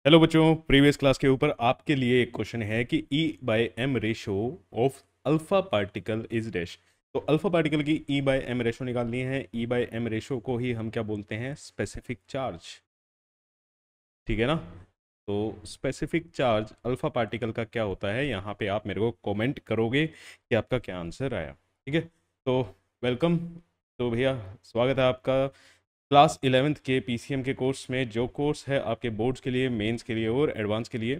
Hello बच्चों, previous class के ऊपर आपके लिए एक क्वेश्चन है कि e by m ratio of alpha particle is dash. तो अल्फा पार्टिकल की ई बाय एम रेशो निकालनी है। ई बाय एम रेशो को ही हम क्या बोलते हैं? Specific charge. ठीक है ना? तो स्पेसिफिक चार्ज अल्फा पार्टिकल का क्या होता है, यहाँ पे आप मेरे को कमेंट करोगे कि आपका क्या आंसर आया। ठीक है, तो वेलकम। तो भैया, स्वागत है आपका क्लास 11th के पीसीएम के कोर्स में, जो कोर्स है आपके बोर्ड्स के लिए, मेंस के लिए और एडवांस के लिए।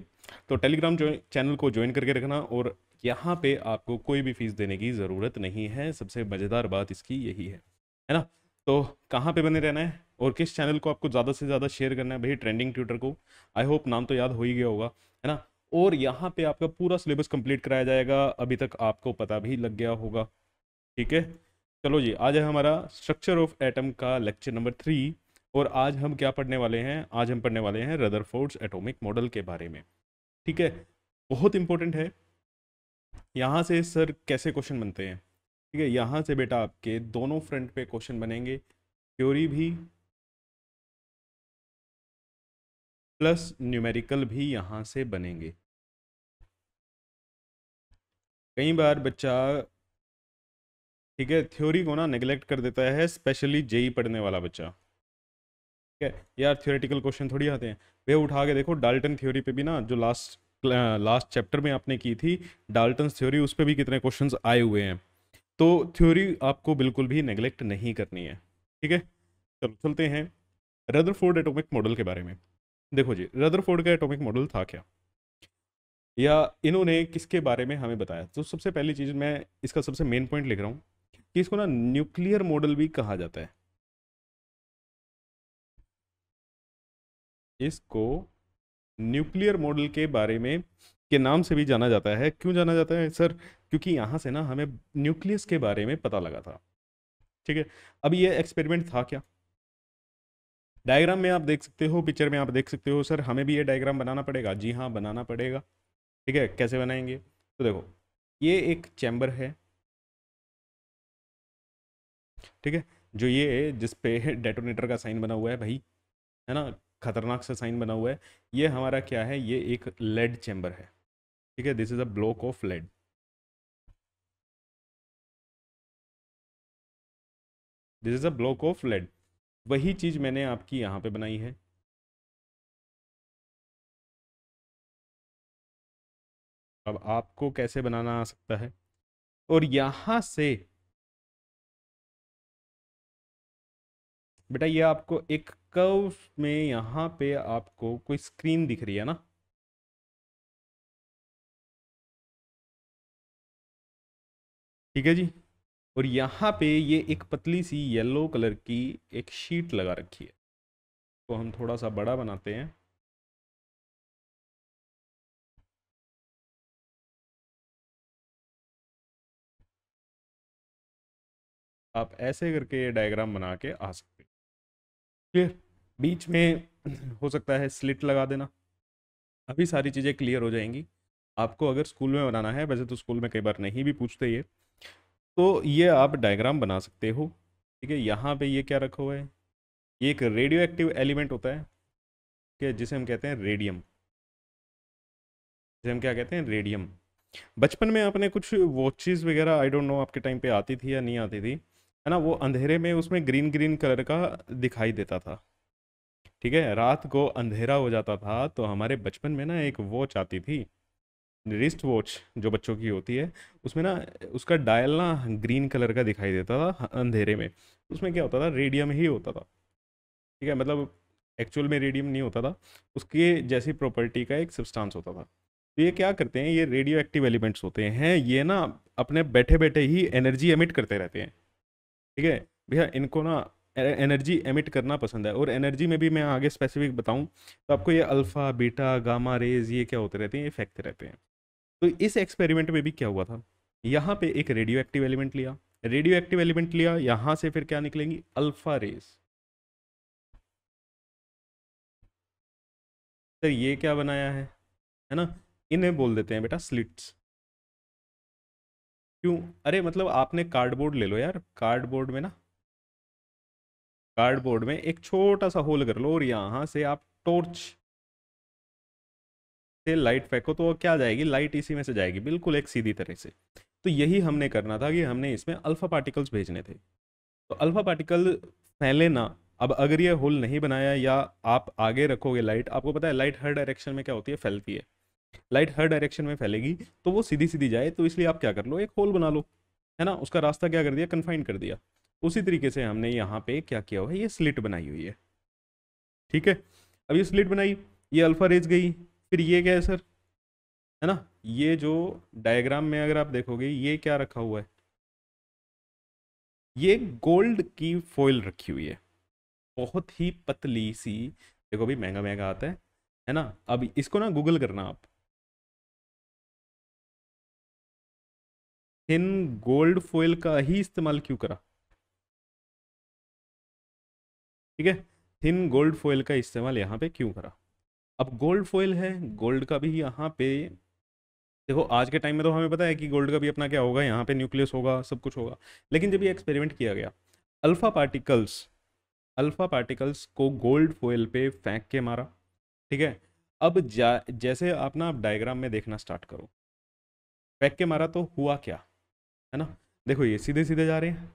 तो टेलीग्राम चैनल को ज्वाइन करके रखना, और यहाँ पे आपको कोई भी फीस देने की ज़रूरत नहीं है। सबसे मज़ेदार बात इसकी यही है ना? तो कहाँ पे बने रहना है और किस चैनल को आपको ज़्यादा से ज़्यादा शेयर करना है भाई? ट्रेंडिंग ट्यूटर को। आई होप नाम तो याद हो ही गया होगा, है ना? और यहाँ पे आपका पूरा सिलेबस कंप्लीट कराया जाएगा, अभी तक आपको पता भी लग गया होगा। ठीक है, चलो जी, आज है हमारा स्ट्रक्चर ऑफ एटम का लेक्चर नंबर 3। और आज हम क्या पढ़ने वाले हैं? आज हम पढ़ने वाले हैं रदरफोर्ड्स एटॉमिक मॉडल के बारे में। ठीक है, बहुत इंपॉर्टेंट है। यहाँ से सर कैसे क्वेश्चन बनते हैं? ठीक है, यहाँ से बेटा आपके दोनों फ्रंट पे क्वेश्चन बनेंगे, थ्योरी भी प्लस न्यूमेरिकल भी यहाँ से बनेंगे। कई बार बच्चा, ठीक है, थ्योरी को ना नेग्लेक्ट कर देता है, स्पेशली जेई पढ़ने वाला बच्चा। ठीक है यार, थियोरेटिकल क्वेश्चन थोड़ी आते हैं। वे उठा के देखो, डाल्टन थ्योरी पे भी ना, जो लास्ट लास्ट चैप्टर में आपने की थी डाल्टन थ्योरी, उस पे भी कितने क्वेश्चंस आए हुए हैं। तो थ्योरी आपको बिल्कुल भी नेग्लेक्ट नहीं करनी है। ठीक है, चलो चलते हैं रदरफोर्ड एटॉमिक मॉडल के बारे में। देखो जी, रदरफोर्ड का एटॉमिक मॉडल था क्या, या इन्होंने किसके बारे में हमें बताया? तो सबसे पहली चीज़, मैं इसका सबसे मेन पॉइंट लिख रहा हूँ कि इसको ना न्यूक्लियर मॉडल भी कहा जाता है। इसको न्यूक्लियर मॉडल के बारे में के नाम से भी जाना जाता है। क्यों जाना जाता है सर? क्योंकि यहाँ से ना हमें न्यूक्लियस के बारे में पता लगा था। ठीक है, अब ये एक्सपेरिमेंट था क्या? डायग्राम में आप देख सकते हो, पिक्चर में आप देख सकते हो, सर हमें भी ये डायग्राम बनाना पड़ेगा। जी हाँ, बनाना पड़ेगा। ठीक है, कैसे बनाएंगे? तो देखो, ये एक चैम्बर है। ठीक है, जो ये जिस पे डेटोनेटर का साइन बना हुआ है भाई, है ना, खतरनाक सा साइन बना हुआ है, ये हमारा क्या है? ये एक लेड चैम्बर है। ठीक है, this is a block of lead. This is a block of lead. वही चीज मैंने आपकी यहाँ पे बनाई है। अब आपको कैसे बनाना आ सकता है? और यहाँ से बेटा, ये आपको एक कर्व में यहाँ पे आपको कोई स्क्रीन दिख रही है ना? ठीक है जी, और यहाँ पे ये एक पतली सी येलो कलर की एक शीट लगा रखी है। तो हम थोड़ा सा बड़ा बनाते हैं। आप ऐसे करके ये डायग्राम बना के आ सकते हैं। क्लियर? बीच में हो सकता है स्लिट लगा देना। अभी सारी चीज़ें क्लियर हो जाएंगी। आपको अगर स्कूल में बनाना है, वैसे तो स्कूल में कई बार नहीं भी पूछते ये, तो ये आप डायग्राम बना सकते हो। ठीक है, यहाँ पे ये क्या रखा हुआ है? ये एक रेडियो एक्टिव एलिमेंट होता है, कि जिसे हम कहते हैं रेडियम। जिसे हम क्या कहते हैं? रेडियम। बचपन में आपने कुछ वॉचेस वगैरह, आई डोंट नो आपके टाइम पे आती थी या नहीं आती थी, है ना? वो अंधेरे में उसमें ग्रीन ग्रीन कलर का दिखाई देता था। ठीक है, रात को अंधेरा हो जाता था तो हमारे बचपन में ना एक वॉच आती थी, रिस्ट वॉच, जो बच्चों की होती है। उसमें ना उसका डायल ना ग्रीन कलर का दिखाई देता था अंधेरे में। उसमें क्या होता था? रेडियम ही होता था। ठीक है, मतलब एक्चुअल में रेडियम नहीं होता था, उसके जैसी प्रॉपर्टी का एक सब्सटेंस होता था। तो ये क्या करते हैं? ये रेडियो एक्टिव एलिमेंट्स होते हैं, ये ना अपने बैठे बैठे ही एनर्जी एमिट करते रहते हैं। ठीक है भैया, इनको ना एनर्जी एमिट करना पसंद है। और एनर्जी में भी मैं आगे स्पेसिफिक बताऊं तो आपको, ये अल्फा बीटा गामा रेज ये क्या होते रहते हैं? ये फेंकते रहते हैं। तो इस एक्सपेरिमेंट में भी क्या हुआ था? यहाँ पे एक रेडियो एक्टिव एलिमेंट लिया, रेडियो एक्टिव एलिमेंट लिया, यहाँ से फिर क्या निकलेंगी? Alpha raise. सर ये क्या बनाया है ना? इन्हें बोल देते हैं बेटा स्लिट्स। क्यों? अरे मतलब आपने कार्डबोर्ड ले लो यार, कार्डबोर्ड में ना, कार्डबोर्ड में एक छोटा सा होल कर लो और यहाँ से आप टॉर्च से लाइट फेंको तो वो क्या जाएगी, लाइट इसी में से जाएगी, बिल्कुल एक सीधी तरह से। तो यही हमने करना था कि हमने इसमें अल्फा पार्टिकल्स भेजने थे। तो अल्फा पार्टिकल फैले ना। अब अगर ये होल नहीं बनाया या आप आगे रखोगे लाइट, आपको पता है लाइट हर डायरेक्शन में क्या होती है, फैलती है। लाइट हर डायरेक्शन में फैलेगी तो वो सीधी सीधी जाए, तो इसलिए आप क्या कर लो, एक होल बना लो, है ना, उसका रास्ता क्या कर दिया, कन्फाइन कर दिया। उसी तरीके से हमने यहाँ पे क्या किया हुआ है, ये स्लिट बनाई हुई है। ठीक है, अब ये स्लिट बनाई, ये अल्फा रेज गई, फिर ये क्या है सर, है ना, ये जो डायग्राम में अगर आप देखोगे ये क्या रखा हुआ है, ये गोल्ड की फॉइल रखी हुई है, बहुत ही पतली सी। देखो भाई महंगा महंगा आता है ना। अब इसको ना गूगल करना आप, थिन गोल्ड फॉइल का ही इस्तेमाल क्यों करा, ठीक है, थिन गोल्ड फॉइल का इस्तेमाल यहाँ पे क्यों करा। अब गोल्ड फॉइल है, गोल्ड का भी यहाँ पे देखो, आज के टाइम में तो हमें पता है कि गोल्ड का भी अपना क्या होगा, यहाँ पे न्यूक्लियस होगा, सब कुछ होगा। लेकिन जब ये एक्सपेरिमेंट किया गया, अल्फा पार्टिकल्स अल्फा पार्टिकल्स को गोल्ड फॉइल पे फेंक के मारा। ठीक है, अब जैसे आप ना, आप डायग्राम में देखना स्टार्ट करो, फेंक के मारा तो हुआ क्या, है ना। देखो ये सीधे सीधे जा रहे हैं,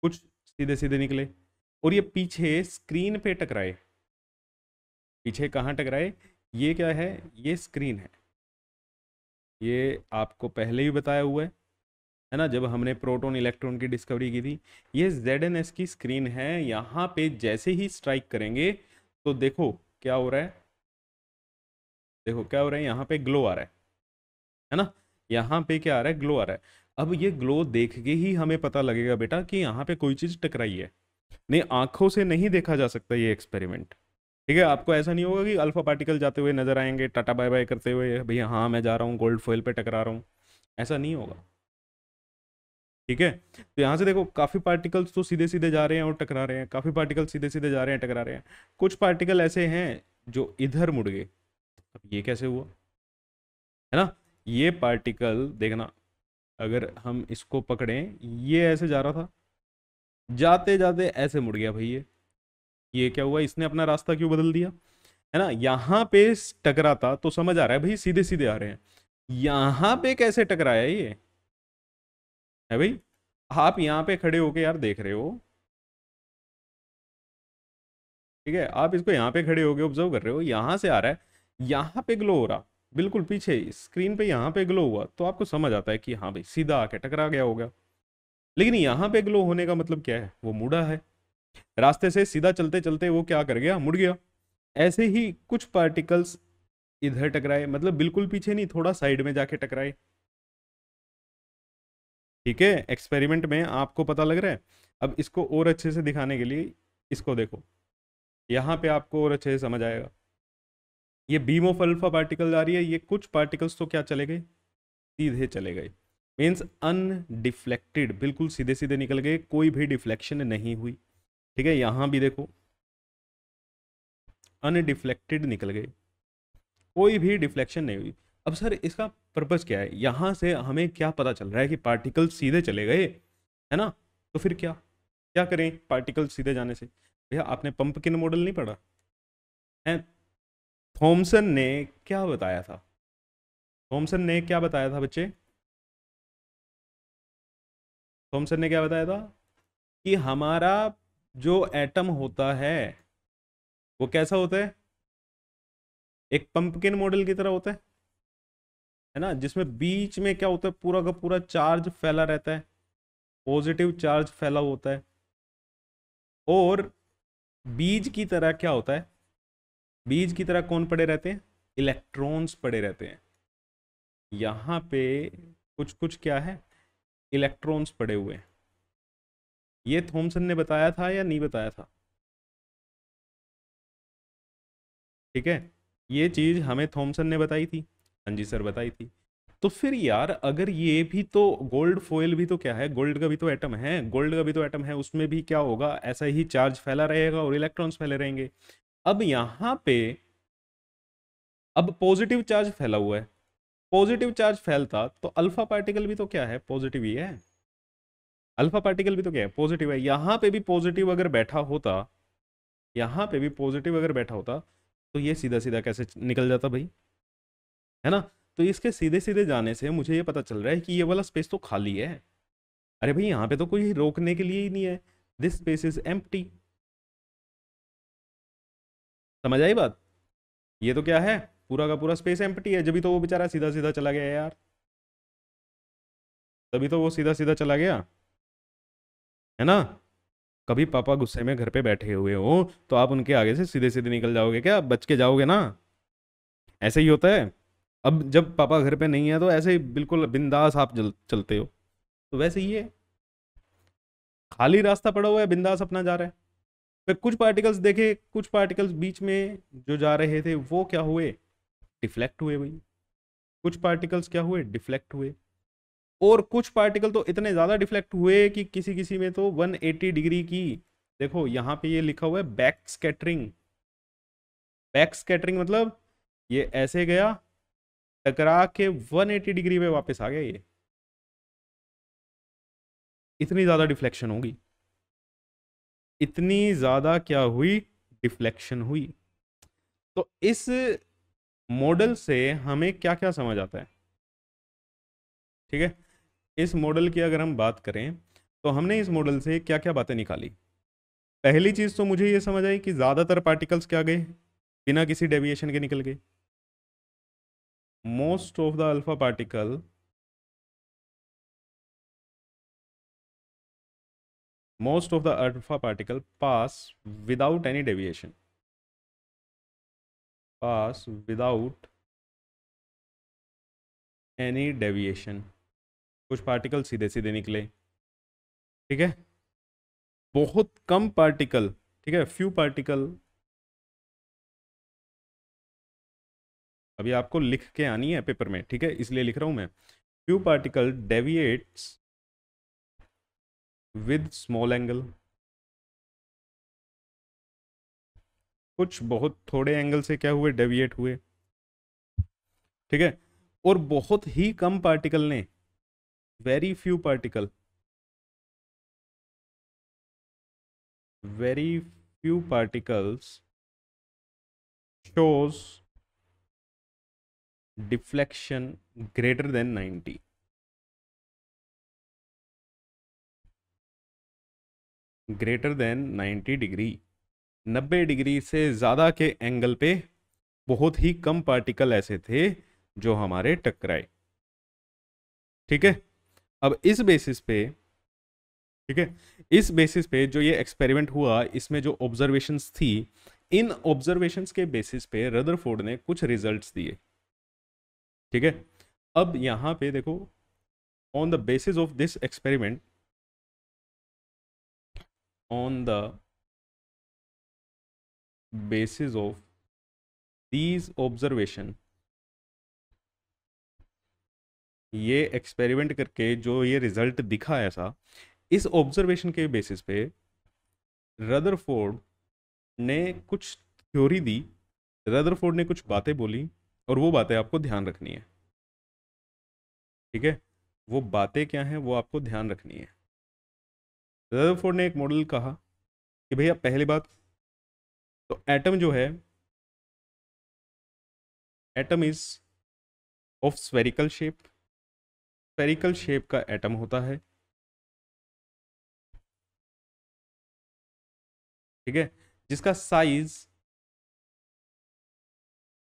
कुछ सीधे सीधे निकले, और ये पीछे स्क्रीन पे टकराए। पीछे कहाँ टकराए, ये क्या है, ये स्क्रीन है, ये आपको पहले ही बताया हुआ है ना, जब हमने प्रोटॉन इलेक्ट्रॉन की डिस्कवरी की थी। ये ZNS की स्क्रीन है, यहाँ पे जैसे ही स्ट्राइक करेंगे तो देखो क्या हो रहा है, देखो क्या हो रहा है, यहाँ पे ग्लो आ रहा है ना, यहाँ पे क्या आ रहा है, ग्लो आ रहा है। अब ये ग्लो देख के ही हमें पता लगेगा बेटा कि यहाँ पे कोई चीज टकराई है। नहीं, आंखों से नहीं देखा जा सकता ये एक्सपेरिमेंट। ठीक है, आपको ऐसा नहीं होगा कि अल्फा पार्टिकल जाते हुए नजर आएंगे टाटा बाय बाय करते हुए, भैया हाँ मैं जा रहा हूँ गोल्ड फॉइल पे टकरा रहा हूँ, ऐसा नहीं होगा। ठीक है, तो यहाँ से देखो काफी पार्टिकल्स तो सीधे सीधे जा रहे हैं और टकरा रहे हैं, काफी पार्टिकल सीधे सीधे जा रहे हैं टकरा रहे हैं, कुछ पार्टिकल ऐसे हैं जो इधर मुड़ गए। अब ये कैसे हुआ, है ना, ये पार्टिकल देखना, अगर हम इसको पकड़ें, ये ऐसे जा रहा था, जाते जाते ऐसे मुड़ गया भाई ये क्या हुआ, इसने अपना रास्ता क्यों बदल दिया, है ना। यहाँ पे टकरा था तो समझ आ रहा है भाई सीधे सीधे आ रहे हैं, यहाँ पे कैसे टकराया ये, है भाई। आप यहाँ पे खड़े होके यार देख रहे हो, ठीक है, आप इसको यहाँ पे खड़े होके ऑब्जर्व कर रहे हो, यहाँ से आ रहा है, यहाँ पे ग्लो हो रहा, बिल्कुल पीछे स्क्रीन पे यहाँ पे ग्लो हुआ, तो आपको समझ आता है कि हाँ भाई सीधा आके टकरा गया होगा। लेकिन यहाँ पे ग्लो होने का मतलब क्या है, वो मुड़ा है, रास्ते से सीधा चलते चलते वो क्या कर गया, मुड़ गया। ऐसे ही कुछ पार्टिकल्स इधर टकराए, मतलब बिल्कुल पीछे नहीं, थोड़ा साइड में जाके टकराए। ठीक है, एक्सपेरिमेंट में आपको पता लग रहा है। अब इसको और अच्छे से दिखाने के लिए इसको देखो, यहाँ पे आपको और अच्छे से समझ आएगा। ये बीम ऑफ अल्फा पार्टिकल आ रही है, ये कुछ पार्टिकल्स तो क्या चले गए, सीधे चले गए, मीन्स अनडिफ्लेक्टेड, बिल्कुल सीधे सीधे निकल गए, कोई भी डिफ्लेक्शन नहीं हुई। ठीक है, यहाँ भी देखो अनडिफ्लेक्टेड निकल गए, कोई भी डिफ्लेक्शन नहीं हुई। अब सर इसका पर्पस क्या है, यहाँ से हमें क्या पता चल रहा है कि पार्टिकल सीधे चले गए, है ना। तो फिर क्या क्या करें पार्टिकल सीधे जाने से, भैया आपने पंपकिन मॉडल नहीं पढ़ा है, थॉमसन ने क्या बताया था, थॉमसन ने क्या बताया था बच्चे, थॉमसन ने क्या बताया था कि हमारा जो एटम होता है वो कैसा होता है, एक पंपकिन मॉडल की तरह होता है ना, जिसमें बीच में क्या होता है, पूरा का पूरा चार्ज फैला रहता है, पॉजिटिव चार्ज फैला होता है, और बीज की तरह क्या होता है, बीज की तरह कौन पड़े रहते हैं, इलेक्ट्रॉन्स पड़े रहते हैं। यहाँ पे कुछ कुछ क्या है, इलेक्ट्रॉन्स पड़े हुए हैं। ये थॉमसन ने बताया था या नहीं बताया था, ठीक है, ये चीज हमें थॉमसन ने बताई थी, हाँ जी सर बताई थी। तो फिर यार अगर ये भी तो गोल्ड फॉइल भी तो क्या है, गोल्ड का भी तो एटम है, गोल्ड का भी तो एटम है, उसमें भी क्या होगा, ऐसा ही चार्ज फैला रहेगा और इलेक्ट्रॉन्स फैले रहेंगे। अब यहाँ पे अब पॉजिटिव चार्ज फैला हुआ है, पॉजिटिव चार्ज फैलता तो अल्फा पार्टिकल भी तो क्या है, पॉजिटिव ही है, अल्फा पार्टिकल भी तो क्या है, पॉजिटिव है। यहाँ पे भी पॉजिटिव अगर बैठा होता, यहाँ पे भी पॉजिटिव अगर बैठा होता तो ये सीधा सीधा कैसे निकल जाता भाई, है ना। तो इसके सीधे सीधे जाने से मुझे ये पता चल रहा है कि ये वाला स्पेस तो खाली है। अरे भाई यहाँ पे तो कोई रोकने के लिए ही नहीं है, दिस स्पेस इज एम्प्टी। समझ आई बात? ये तो क्या है, पूरा का पूरा स्पेस एम्प्टी है, जब तो वो बेचारा सीधा सीधा चला गया यार, तभी तो वो सीधा सीधा चला गया, है ना। कभी पापा गुस्से में घर पे बैठे हुए हो तो आप उनके आगे से सीधे सीधे निकल जाओगे क्या, बच के जाओगे ना? ऐसे ही होता है। अब जब पापा घर पे नहीं है तो ऐसे ही बिल्कुल बिंदास आप चलते हो, तो वैसे ही है, खाली रास्ता पड़ा हुआ है, बिंदास अपना जा रहा है। फिर कुछ पार्टिकल्स देखे, कुछ पार्टिकल्स बीच में जो जा रहे थे वो क्या हुए, डिफ्लेक्ट हुए भाई। कुछ पार्टिकल्स क्या हुए, डिफ्लेक्ट हुए। और कुछ पार्टिकल तो इतने ज्यादा डिफ्लेक्ट हुए कि किसी किसी में तो 180 डिग्री की, देखो यहाँ पे ये लिखा हुआ है बैक स्कैटरिंग। बैक स्कैटरिंग मतलब ये ऐसे गया, टकरा के 180 डिग्री पे वापस आ गया ये, इतनी ज्यादा डिफ्लेक्शन होगी, इतनी ज्यादा क्या हुई, डिफ्लेक्शन हुई। तो इस मॉडल से हमें क्या क्या समझ आता है, ठीक है। इस मॉडल की अगर हम बात करें तो हमने इस मॉडल से क्या क्या बातें निकाली। पहली चीज तो मुझे ये समझ आई कि ज्यादातर पार्टिकल्स क्या गए, बिना किसी डेविएशन के निकल गए। Most of the alpha particle, most of the alpha particle pass without any deviation, pass without any deviation। कुछ पार्टिकल सीधे सीधे निकले, ठीक है। बहुत कम पार्टिकल, ठीक है, फ्यू पार्टिकल, अभी आपको लिख के आनी है पेपर में, ठीक है, इसलिए लिख रहा हूं मैं। Few particle deviates with small angle, कुछ बहुत थोड़े एंगल से क्या हुए, डेविएट हुए, ठीक है। और बहुत ही कम पार्टिकल ने, very few particle, very few particles shows deflection greater than 90, greater than 90 degree. 90 degree से ज़्यादा के एंगल पे बहुत ही कम पार्टिकल ऐसे थे जो हमारे टकराए, ठीक है। अब इस बेसिस पे, ठीक है, इस बेसिस पे जो ये एक्सपेरिमेंट हुआ, इसमें जो ऑब्जर्वेशंस थी, इन ऑब्जर्वेशंस के बेसिस पे रदरफोर्ड ने कुछ रिजल्ट्स दिए, ठीक है। अब यहां पे देखो, on the basis of this experiment, on the basis of these observation, ये एक्सपेरिमेंट करके जो ये रिजल्ट दिखा ऐसा, इस ऑब्जर्वेशन के बेसिस पे रदरफोर्ड ने कुछ थ्योरी दी, रदरफोर्ड ने कुछ बातें बोली, और वो बातें आपको ध्यान रखनी है, ठीक है। वो बातें क्या हैं वो आपको ध्यान रखनी है। रदरफोर्ड ने एक मॉडल कहा कि भैया पहली बात तो एटम जो है, atom is of spherical shape, spherical shape का एटम होता है, ठीक है, जिसका साइज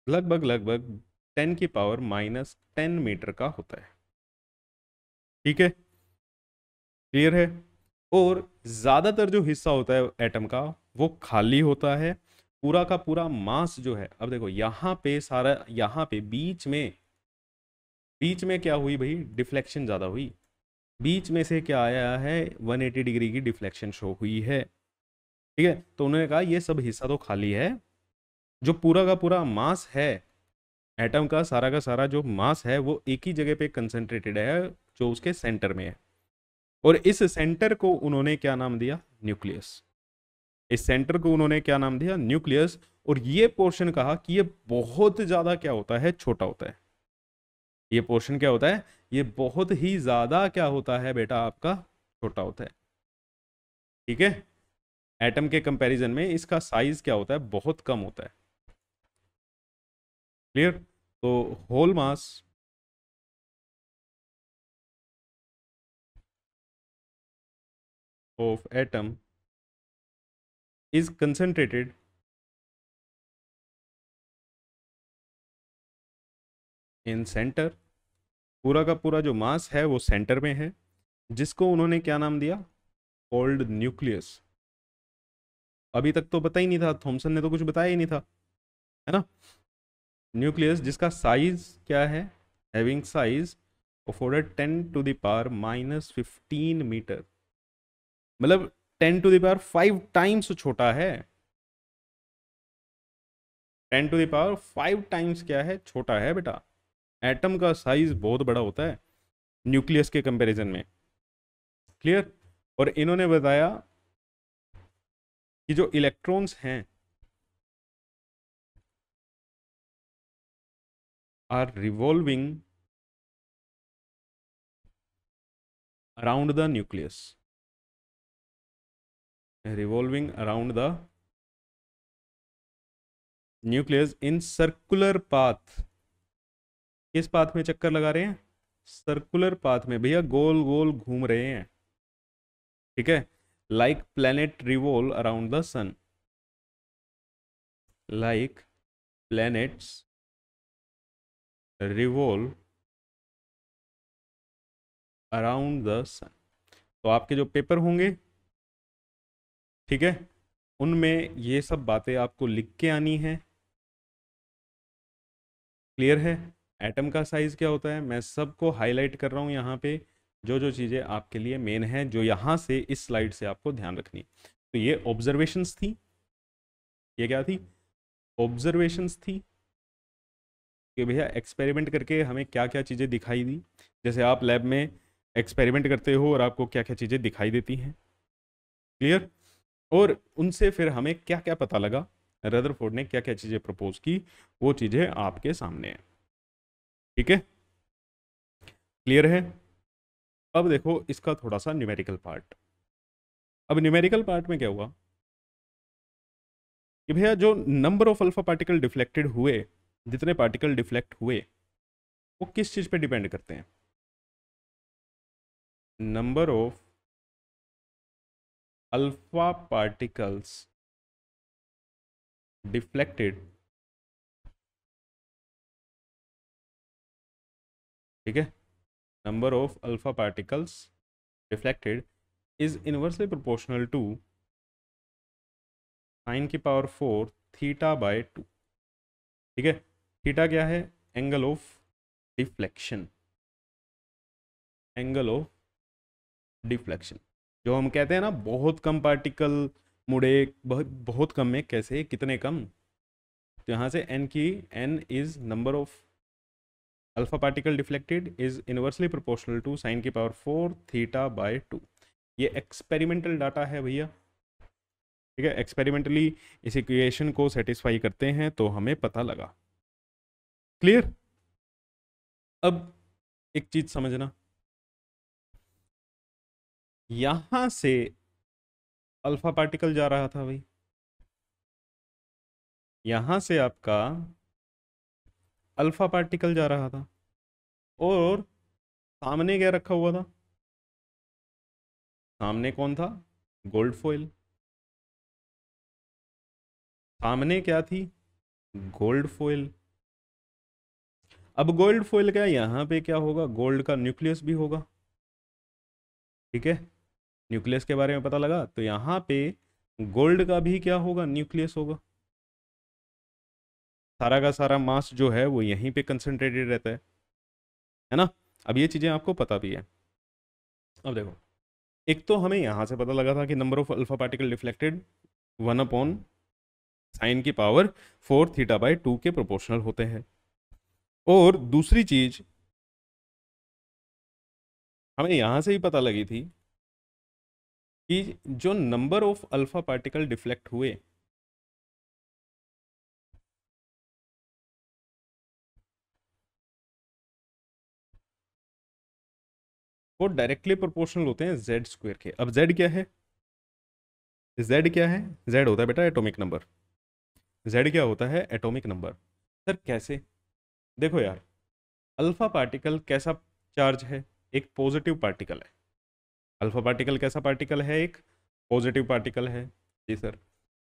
लगभग लगभग 10⁻⁻10 मीटर का होता है, ठीक है, क्लियर है। और ज्यादातर जो हिस्सा होता है एटम का वो खाली होता है, पूरा का पूरा मास जो है, अब देखो यहाँ पे सारा, यहाँ पे बीच में क्या हुई भाई, डिफ्लेक्शन ज्यादा हुई, बीच में से क्या आया है, 180 डिग्री की डिफ्लेक्शन शो हुई है, ठीक है। तो उन्होंने कहा ये सब हिस्सा तो खाली है, जो पूरा का पूरा मास है एटम का सारा जो मास है वो एक ही जगह पे कंसंट्रेटेड है, जो उसके सेंटर में है। और इस सेंटर को उन्होंने क्या नाम दिया, न्यूक्लियस। इस सेंटर को उन्होंने क्या नाम दिया, न्यूक्लियस। और ये पोर्शन कहा कि ये बहुत ज्यादा क्या होता है, छोटा होता है। ये पोर्शन क्या होता है, ये बहुत ही ज्यादा क्या होता है बेटा आपका, छोटा होता है, ठीक है। एटम के कंपैरिजन में इसका साइज क्या होता है, बहुत कम होता है, क्लियर। तो whole mass of atom is concentrated in centre. पूरा का पूरा जो मास है वो सेंटर में है, जिसको उन्होंने क्या नाम दिया? Cold nucleus. अभी तक तो पता ही नहीं था, थॉमसन ने तो कुछ बताया ही नहीं था, है ना। न्यूक्लियस जिसका साइज क्या है? Having size of order 10⁻⁻15 metre, मतलब 10⁻5 टाइम्स छोटा है। 10⁻5 टाइम्स क्या है? छोटा है बेटा। एटम का साइज बहुत बड़ा होता है न्यूक्लियस के कंपैरिजन में। क्लियर। और इन्होंने बताया कि जो इलेक्ट्रॉन्स हैं are revolving around the nucleus, revolving around the nucleus in circular path. किस पाथ में चक्कर लगा रहे हैं? सर्कुलर पाथ में भैया, गोल गोल घूम रहे हैं। ठीक है। Like planet revolve around the sun, like planets revolve around the sun. तो आपके जो पेपर होंगे, ठीक है, उनमें ये सब बातें आपको लिख के आनी है। क्लियर है। एटम का साइज क्या होता है, मैं सबको हाईलाइट कर रहा हूँ यहाँ पे, जो जो चीज़ें आपके लिए मेन है, जो यहाँ से इस स्लाइड से आपको ध्यान रखनी। तो ये ऑब्जर्वेशंस थी। ये क्या थी? ऑब्जर्वेशंस थी कि भैया एक्सपेरिमेंट करके हमें क्या क्या चीज़ें दिखाई दी। जैसे आप लैब में एक्सपेरिमेंट करते हो और आपको क्या क्या चीज़ें दिखाई देती हैं। क्लियर। और उनसे फिर हमें क्या क्या पता लगा, रदरफोर्ड ने क्या क्या चीज़ें प्रपोज की, वो चीज़ें आपके सामने हैं। ठीक है। क्लियर है। अब देखो इसका थोड़ा सा न्यूमेरिकल पार्ट। अब न्यूमेरिकल पार्ट में क्या हुआ कि भैया जो number of alpha particle deflected हुए, जितने पार्टिकल डिफ्लेक्ट हुए, वो किस चीज़ पे डिपेंड करते हैं? Number of alpha particles deflected, ठीक है, number of alpha particles deflected is inversely proportional to sine की पावर 4 θ/2। ठीक है। थीटा क्या है? Angle of deflection, angle of deflection. जो हम कहते हैं ना, बहुत कम पार्टिकल मुड़े, बहुत बहुत कम में, कैसे, कितने कम? तो यहाँ से एन की, n is number of alpha particle deflected is inversely proportional to sine की पावर 4 θ/2। ये एक्सपेरिमेंटल डाटा है भैया। ठीक है। एक्सपेरिमेंटली इस इक्वेशन को सेटिस्फाई करते हैं तो हमें पता लगा। क्लियर। अब एक चीज समझना, यहां से अल्फा पार्टिकल जा रहा था भाई, यहां से आपका अल्फा पार्टिकल जा रहा था, और सामने क्या रखा हुआ था? सामने कौन था? Gold foil. सामने क्या थी? Gold foil. अब गोल्ड फॉइल क्या, यहाँ पे क्या होगा? गोल्ड का न्यूक्लियस भी होगा। ठीक है। न्यूक्लियस के बारे में पता लगा, तो यहाँ पे गोल्ड का भी क्या होगा? न्यूक्लियस होगा। सारा का सारा मास जो है वो यहीं पे कंसंट्रेटेड रहता है ना। अब ये चीज़ें आपको पता भी है। अब देखो, एक तो हमें यहाँ से पता लगा था कि number of alpha particle deflected 1/साइन की पावर 4 θ/2 के प्रोपोर्शनल होते हैं। और दूसरी चीज हमें यहाँ से ही पता लगी थी कि जो number of alpha particle deflect हुए, वो डायरेक्टली प्रोपोर्शनल होते हैं जेड स्क्वायर के। अब जेड क्या है? जेड क्या है? जेड होता है बेटा एटॉमिक नंबर। जेड क्या होता है? Atomic number. सर कैसे? देखो यार, अल्फा पार्टिकल कैसा चार्ज है? एक पॉजिटिव पार्टिकल है। अल्फा पार्टिकल कैसा पार्टिकल है? एक पॉजिटिव पार्टिकल है। जी सर।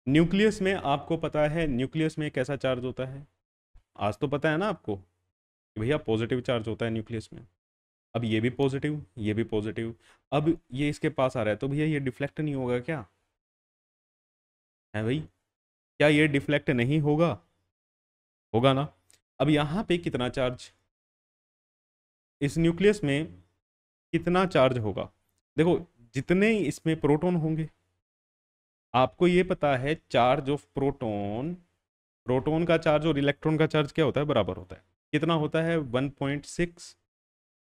न्यूक्लियस में आपको पता है न्यूक्लियस में कैसा चार्ज होता है? आज तो पता है ना आपको कि भैया पॉजिटिव चार्ज होता है न्यूक्लियस में। अब ये भी पॉजिटिव, ये भी पॉजिटिव। अब ये इसके पास आ रहा है तो भैया ये डिफ्लेक्ट नहीं होगा क्या? है भाई, क्या ये डिफ्लेक्ट नहीं होगा? होगा ना। अब यहाँ पे कितना चार्ज, इस न्यूक्लियस में कितना चार्ज होगा? देखो, जितने इसमें प्रोटॉन होंगे, आपको ये पता है चार्ज ऑफ प्रोटॉन, प्रोटॉन का चार्ज और इलेक्ट्रॉन का चार्ज क्या होता है? बराबर होता है। कितना होता है? 1.6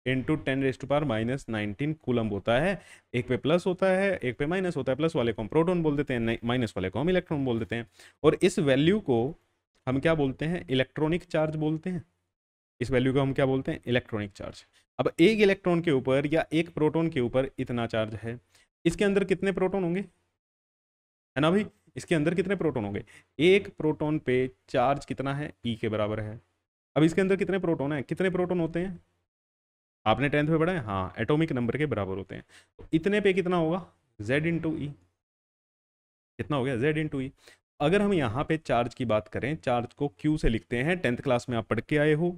इंटू 10⁻⁻19 कूलम्ब होता है। एक पे प्लस होता है, एक पे माइनस होता है। प्लस वाले को हम प्रोटॉन बोल देते हैं, माइनस वाले को हम इलेक्ट्रॉन बोल देते हैं। और इस वैल्यू को हम क्या बोलते हैं? इलेक्ट्रॉनिक चार्ज बोलते हैं। इस वैल्यू को हम क्या बोलते हैं? Electronic charge. अब एक इलेक्ट्रॉन के ऊपर या एक प्रोटॉन के ऊपर इतना चार्ज है, इसके अंदर कितने प्रोटॉन होंगे? है ना भाई, इसके अंदर कितने प्रोटॉन होंगे? एक प्रोटॉन पे चार्ज कितना है? ई के बराबर है। अब इसके अंदर कितने प्रोटॉन है? कितने प्रोटॉन होते हैं? आपने 10th में पढ़ा है, हाँ, एटॉमिक नंबर के बराबर होते हैं। तो इतने पे कितना होगा? Z इंटू ई। कितना हो गया? Z इंटू ई। अगर हम यहाँ पे चार्ज की बात करें, चार्ज को Q से लिखते हैं, 10th क्लास में आप पढ़ के आए हो,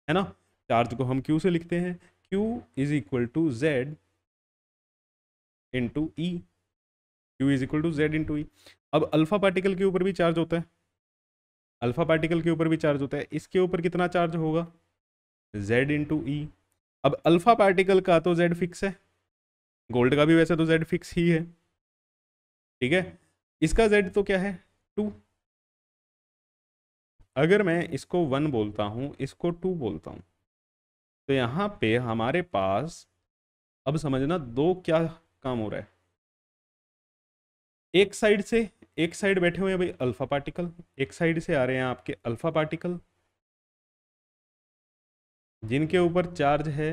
है ना। चार्ज को हम Q से लिखते हैं, Q is equal to Z into E. Q is equal to Z into E. अब अल्फा पार्टिकल के ऊपर भी चार्ज होता है, अल्फा पार्टिकल के ऊपर भी चार्ज होता है। इसके ऊपर कितना चार्ज होगा? Z into E. अब अल्फा पार्टिकल का तो Z फिक्स है, गोल्ड का भी वैसे तो Z फिक्स ही है, ठीक है। इसका Z तो क्या है? 2। अगर मैं इसको 1 बोलता हूँ, इसको 2 बोलता हूँ, तो यहाँ पे हमारे पास, अब समझना दो क्या काम हो रहा है। एक साइड से, एक साइड बैठे हुए हैं भाई अल्फा पार्टिकल, एक साइड से आ रहे हैं आपके अल्फा पार्टिकल जिनके ऊपर चार्ज है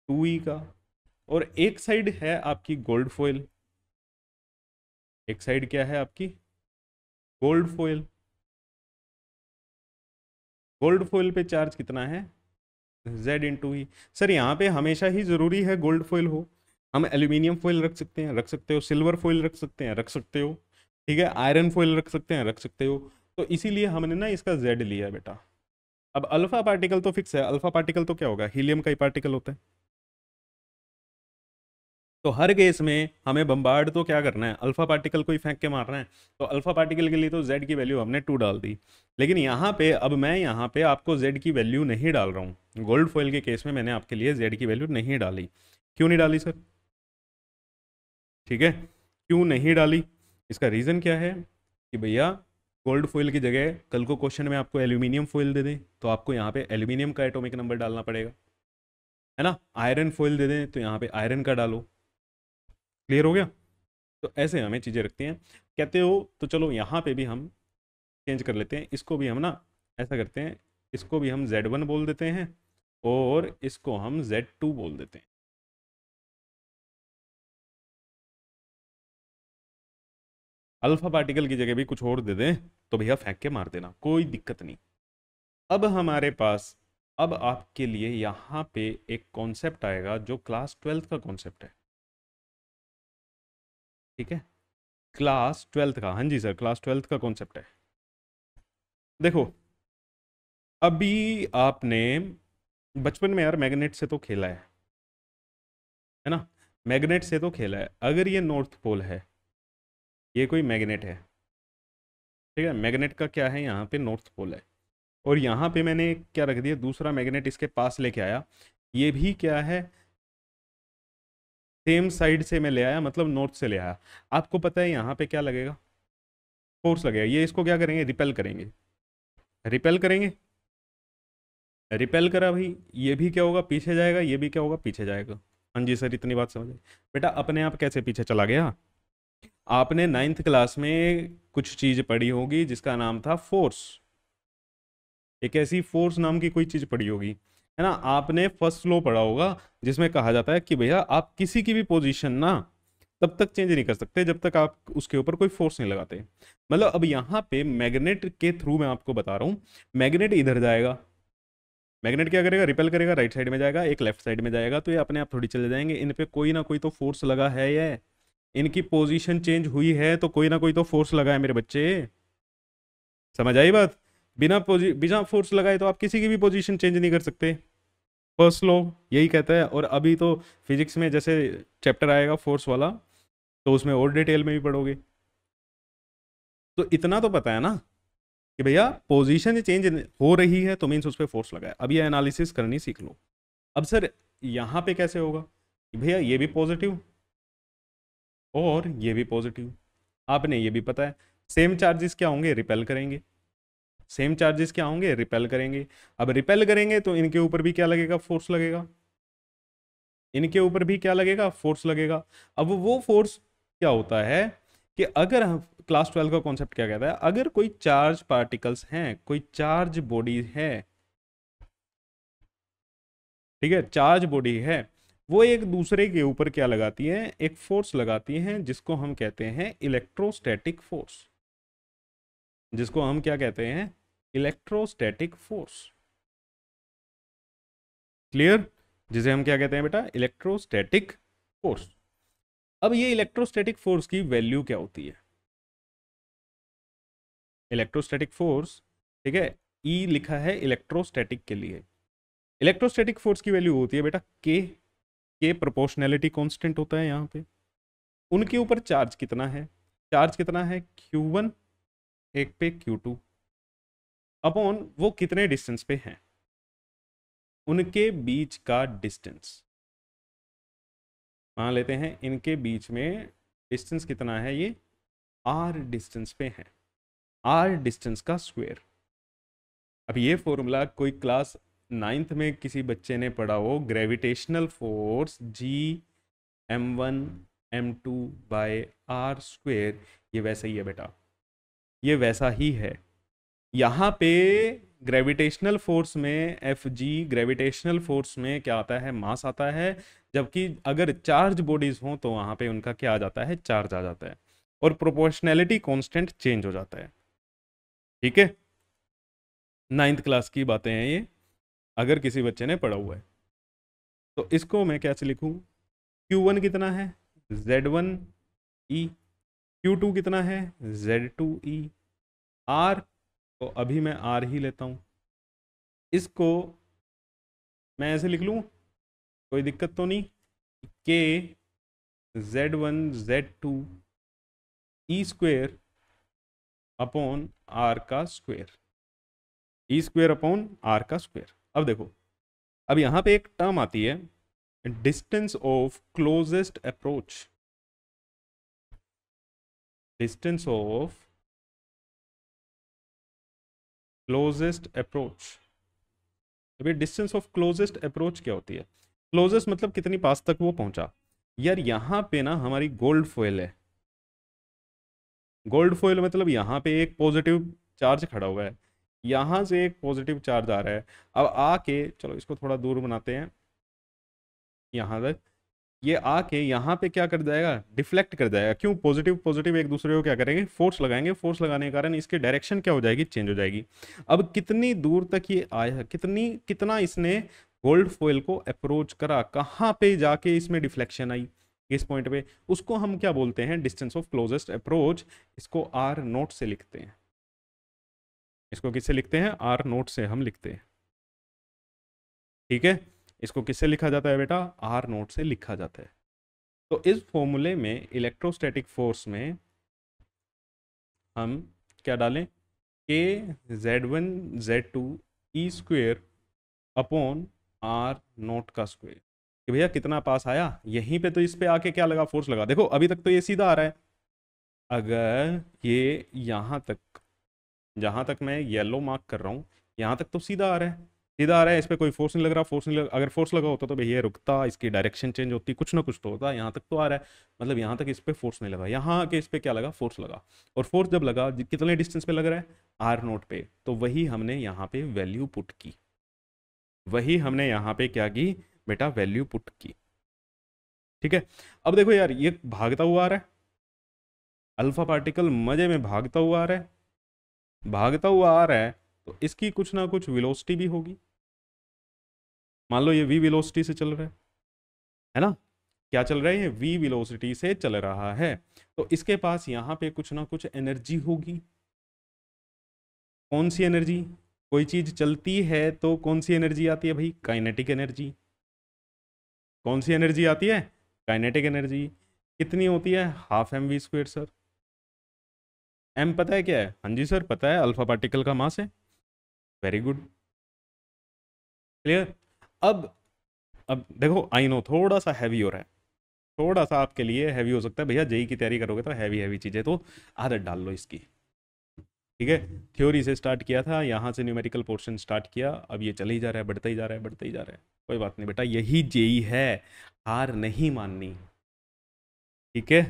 2e का, और एक साइड है आपकी गोल्ड फॉइल। एक साइड क्या है आपकी? Gold foil. गोल्ड फॉइल पे चार्ज कितना है? Z इंटू ही। सर यहाँ पे हमेशा ही जरूरी है गोल्ड फॉइल हो? हम एल्यूमिनियम फॉइल रख सकते हैं, रख सकते हो। सिल्वर फॉइल रख सकते हैं, रख सकते हो। ठीक है, आयरन फॉइल रख सकते हैं, रख सकते हो। तो इसीलिए हमने ना इसका Z लिया बेटा। अब अल्फा पार्टिकल तो फिक्स है, अल्फा पार्टिकल तो क्या होगा? हीलियम का ही पार्टिकल होता है। तो हर केस में हमें बम्बार्ड तो क्या करना है? अल्फा पार्टिकल को ही फेंक के मारना है। तो अल्फा पार्टिकल के लिए तो Z की वैल्यू हमने 2 डाल दी। लेकिन यहाँ पे अब मैं यहाँ पे आपको Z की वैल्यू नहीं डाल रहा हूँ। गोल्ड फॉइल के केस में मैंने आपके लिए Z की वैल्यू नहीं डाली। क्यों नहीं डाली सर? ठीक है, क्यों नहीं डाली? इसका रीज़न क्या है कि भैया गोल्ड फॉइल की जगह कल को क्वेश्चन में आपको एल्यूमिनियम फॉइल दे दें तो आपको यहाँ पे एल्यूमिनियम का एटॉमिक नंबर डालना पड़ेगा, है ना। आयरन फॉइल दे दें तो यहाँ पे आयरन का डालो। क्लियर हो गया? तो ऐसे हमें चीज़ें रखती हैं। कहते हो तो चलो यहाँ पे भी हम चेंज कर लेते हैं, इसको भी हम ना ऐसा करते हैं, इसको भी हम Z1 बोल देते हैं और इसको हम Z2 बोल देते हैं। अल्फा पार्टिकल की जगह भी कुछ और दे दें तो भैया फेंक के मार देना, कोई दिक्कत नहीं। अब हमारे पास, अब आपके लिए यहाँ पे एक कॉन्सेप्ट आएगा जो क्लास 12th का कॉन्सेप्ट है, ठीक है। क्लास 12th का, हाँ जी सर, क्लास 12th का कॉन्सेप्ट है। देखो, अभी आपने बचपन में यार मैग्नेट से तो खेला है ना। मैग्नेट से तो खेला है। अगर ये नॉर्थ पोल है, ये कोई मैग्नेट है, ठीक है। मैग्नेट का क्या है? यहाँ पे नॉर्थ पोल है, और यहाँ पे मैंने क्या रख दिया? दूसरा मैग्नेट इसके पास लेके आया। ये भी क्या है? सेम साइड से मैं ले आया, मतलब नॉर्थ से ले आया। आपको पता है यहाँ पे क्या लगेगा? फोर्स लगेगा। ये इसको क्या करेंगे? रिपेल करेंगे। रिपेल करेंगे, रिपेल करा भाई, ये भी क्या होगा? पीछे जाएगा, ये भी क्या होगा? पीछे जाएगा। हाँ जी सर, इतनी बात समझ आई। बेटा अपने आप कैसे पीछे चला गया? आपने 9th क्लास में कुछ चीज पढ़ी होगी जिसका नाम था फोर्स। एक ऐसी फोर्स नाम की कोई चीज पढ़ी होगी, है ना। आपने फर्स्ट लॉ पढ़ा होगा जिसमें कहा जाता है कि भैया आप किसी की भी पोजीशन ना तब तक चेंज नहीं कर सकते जब तक आप उसके ऊपर कोई फोर्स नहीं लगाते। मतलब अब यहाँ पे मैग्नेट के थ्रू मैं आपको बता रहा हूँ, मैग्नेट इधर जाएगा, मैग्नेट क्या करेगा, रिपेल करेगा, राइट साइड में जाएगा, एक लेफ्ट साइड में जाएगा, तो ये अपने आप थोड़ी चले जाएंगे, इन पे कोई ना कोई तो फोर्स लगा है, ये इनकी पोजीशन चेंज हुई है तो कोई ना कोई तो फोर्स लगा है मेरे बच्चे। समझ आई बात? बिना फोर्स लगाए तो आप किसी की भी पोजीशन चेंज नहीं कर सकते। फर्स्ट लॉ यही कहता है। और अभी तो फिजिक्स में जैसे चैप्टर आएगा फोर्स वाला, तो उसमें और डिटेल में भी पढ़ोगे। तो इतना तो पता है ना कि भैया पोजीशन चेंज हो रही है तो मीन्स उस पर फोर्स लगा है। अब ये एनालिसिस करनी सीख लो। अब सर यहाँ पे कैसे होगा कि भैया ये भी पॉजिटिव और ये भी पॉजिटिव, आपने ये भी पता है, सेम चार्जेस क्या होंगे, रिपेल करेंगे। सेम चार्जेस क्या होंगे, रिपेल करेंगे। अब रिपेल करेंगे तो इनके ऊपर भी क्या लगेगा, फोर्स लगेगा, इनके ऊपर भी क्या लगेगा, फोर्स लगेगा। अब वो फोर्स क्या होता है कि अगर हम क्लास 12 का कॉन्सेप्ट क्या कहता है, अगर कोई चार्ज पार्टिकल्स हैं, कोई चार्ज बॉडी है, ठीक है, चार्ज बॉडी है, वो एक दूसरे के ऊपर क्या लगाती हैं, एक फोर्स लगाती हैं जिसको हम कहते हैं इलेक्ट्रोस्टैटिक फोर्स, जिसको हम क्या कहते हैं, इलेक्ट्रोस्टैटिक फोर्स। क्लियर? जिसे हम क्या कहते हैं बेटा, इलेक्ट्रोस्टैटिक फोर्स। अब ये इलेक्ट्रोस्टैटिक फोर्स की वैल्यू क्या होती है, इलेक्ट्रोस्टैटिक फोर्स, ठीक है, ई लिखा है इलेक्ट्रोस्टैटिक के लिए। इलेक्ट्रोस्टैटिक फोर्स की वैल्यू होती है बेटा के प्रोपोर्शनैलिटी कांस्टेंट होता है यहाँ पे, उनके ऊपर चार्ज कितना है, चार्ज कितना है Q1 एक पे Q2 अपॉन वो कितने डिस्टेंस पे हैं, उनके बीच का डिस्टेंस। मान लेते हैं इनके बीच में डिस्टेंस कितना है, ये r डिस्टेंस पे है, r डिस्टेंस का स्क्वायर। अब ये फॉर्मूला कोई क्लास 9th में किसी बच्चे ने पढ़ा हो, gravitational force G m1 m2 by r square, ये वैसा ही है बेटा, ये वैसा ही है। यहाँ पे ग्रेविटेशनल फोर्स में एफ जी, ग्रेविटेशनल फोर्स में क्या आता है, मास आता है, जबकि अगर चार्ज बॉडीज हों तो वहाँ पे उनका क्या आ जाता है, चार्ज आ जाता है, और प्रोपोर्शनैलिटी कांस्टेंट चेंज हो जाता है। ठीक है, 9th क्लास की बातें हैं ये, अगर किसी बच्चे ने पढ़ा हुआ है तो इसको मैं कैसे लिखूं, Q1 कितना है, Z1E, Q2 कितना है, Z2E, R, तो अभी मैं R ही लेता हूं, इसको मैं ऐसे लिख लूं, कोई दिक्कत तो नहीं, के Z1 Z2 E square upon R का square, E square upon R का स्क्वेयर। अब देखो, अब यहाँ पे एक टर्म आती है, distance of closest approach, distance of closest approach. अभी डिस्टेंस ऑफ क्लोजेस्ट अप्रोच क्या होती है, क्लोजेस्ट मतलब कितनी पास तक वो पहुंचा। यार यहाँ पे ना हमारी गोल्ड फॉयल है, गोल्ड फॉयल मतलब यहाँ पे एक पॉजिटिव चार्ज खड़ा हुआ है, यहाँ से एक पॉजिटिव चार्ज आ रहा है, अब आके चलो इसको थोड़ा दूर बनाते हैं, यहाँ तक ये आके यहाँ पे क्या कर जाएगा, डिफ्लेक्ट कर जाएगा। क्यों, पॉजिटिव पॉजिटिव एक दूसरे को क्या करेंगे, फोर्स लगाएंगे, फोर्स लगाने के कारण इसकी डायरेक्शन क्या हो जाएगी, चेंज हो जाएगी। अब कितनी दूर तक ये आया, कितना इसने गोल्ड फॉयल को अप्रोच करा, कहाँ पे जाके इसमें डिफ्लेक्शन आई, इस पॉइंट पे, उसको हम क्या बोलते हैं, डिस्टेंस ऑफ क्लोजेस्ट अप्रोच। इसको आर नोट से लिखते हैं, इसको किससे लिखते हैं, आर नोट से हम लिखते हैं। ठीक है, इसको किससे लिखा जाता है बेटा, आर नोट से लिखा जाता है। तो इस फॉर्मूले में इलेक्ट्रोस्टैटिक फोर्स में हम क्या डालें, के Z1 Z2 E square upon r naught का स्क्वेयर, कि भैया कितना पास आया, यहीं पे तो इस पे आके क्या लगा, फोर्स लगा। देखो अभी तक तो ये सीधा आ रहा है, अगर ये यहाँ तक, जहाँ तक मैं येलो मार्क कर रहा हूँ, यहाँ तक तो सीधा आ रहा है, सीधा आ रहा है, इस पर कोई फोर्स नहीं लग रहा, फोर्स नहीं लग, अगर फोर्स लगा होता तो भैया रुकता, इसकी डायरेक्शन चेंज होती, कुछ ना कुछ तो होता। यहाँ तक तो आ रहा है, मतलब यहाँ तक इस पर फोर्स नहीं लगा, यहाँ आके इस पर क्या लगा, फोर्स लगा। और फोर्स जब लगा, कितने डिस्टेंस पे लग रहा है, आर नोट पे, तो वही हमने यहाँ पे वैल्यू पुट की, वही हमने यहाँ पे क्या की बेटा, वैल्यू पुट की। ठीक है। अब देखो यार, ये भागता हुआ आ रहा है, अल्फा पार्टिकल मजे में भागता हुआ आ रहा है, भागता हुआ आ रहा है, तो इसकी कुछ ना कुछ वेलोसिटी भी होगी। मान लो ये v वेलोसिटी से चल रहा है ना, क्या चल रहा है, ये v वेलोसिटी से चल रहा है, तो इसके पास यहाँ पे कुछ ना कुछ एनर्जी होगी। कौन सी एनर्जी? कोई चीज चलती है तो कौन सी एनर्जी आती है भाई? Kinetic energy. कौन सी एनर्जी आती है? Kinetic energy. कितनी होती है? Half M we square sir. M पता है क्या है? हाँ जी सर पता है, अल्फा पार्टिकल का मास है। Very good, clear. अब अब देखो, आई नो थोड़ा सा हैवी हो रहा है, थोड़ा सा आपके लिए हैवी हो सकता है भैया, जेई की तैयारी करोगे तो हैवी हैवी चीज़ें तो आदत डाल लो इसकी। ठीक है, थ्योरी से स्टार्ट किया था, यहाँ से न्यूमेरिकल पोर्शन स्टार्ट किया, अब ये चले ही जा रहा है, बढ़ता ही जा रहा है, बढ़ता ही जा रहा है। कोई बात नहीं बेटा, यही जेई है, हार नहीं माननी। ठीक है।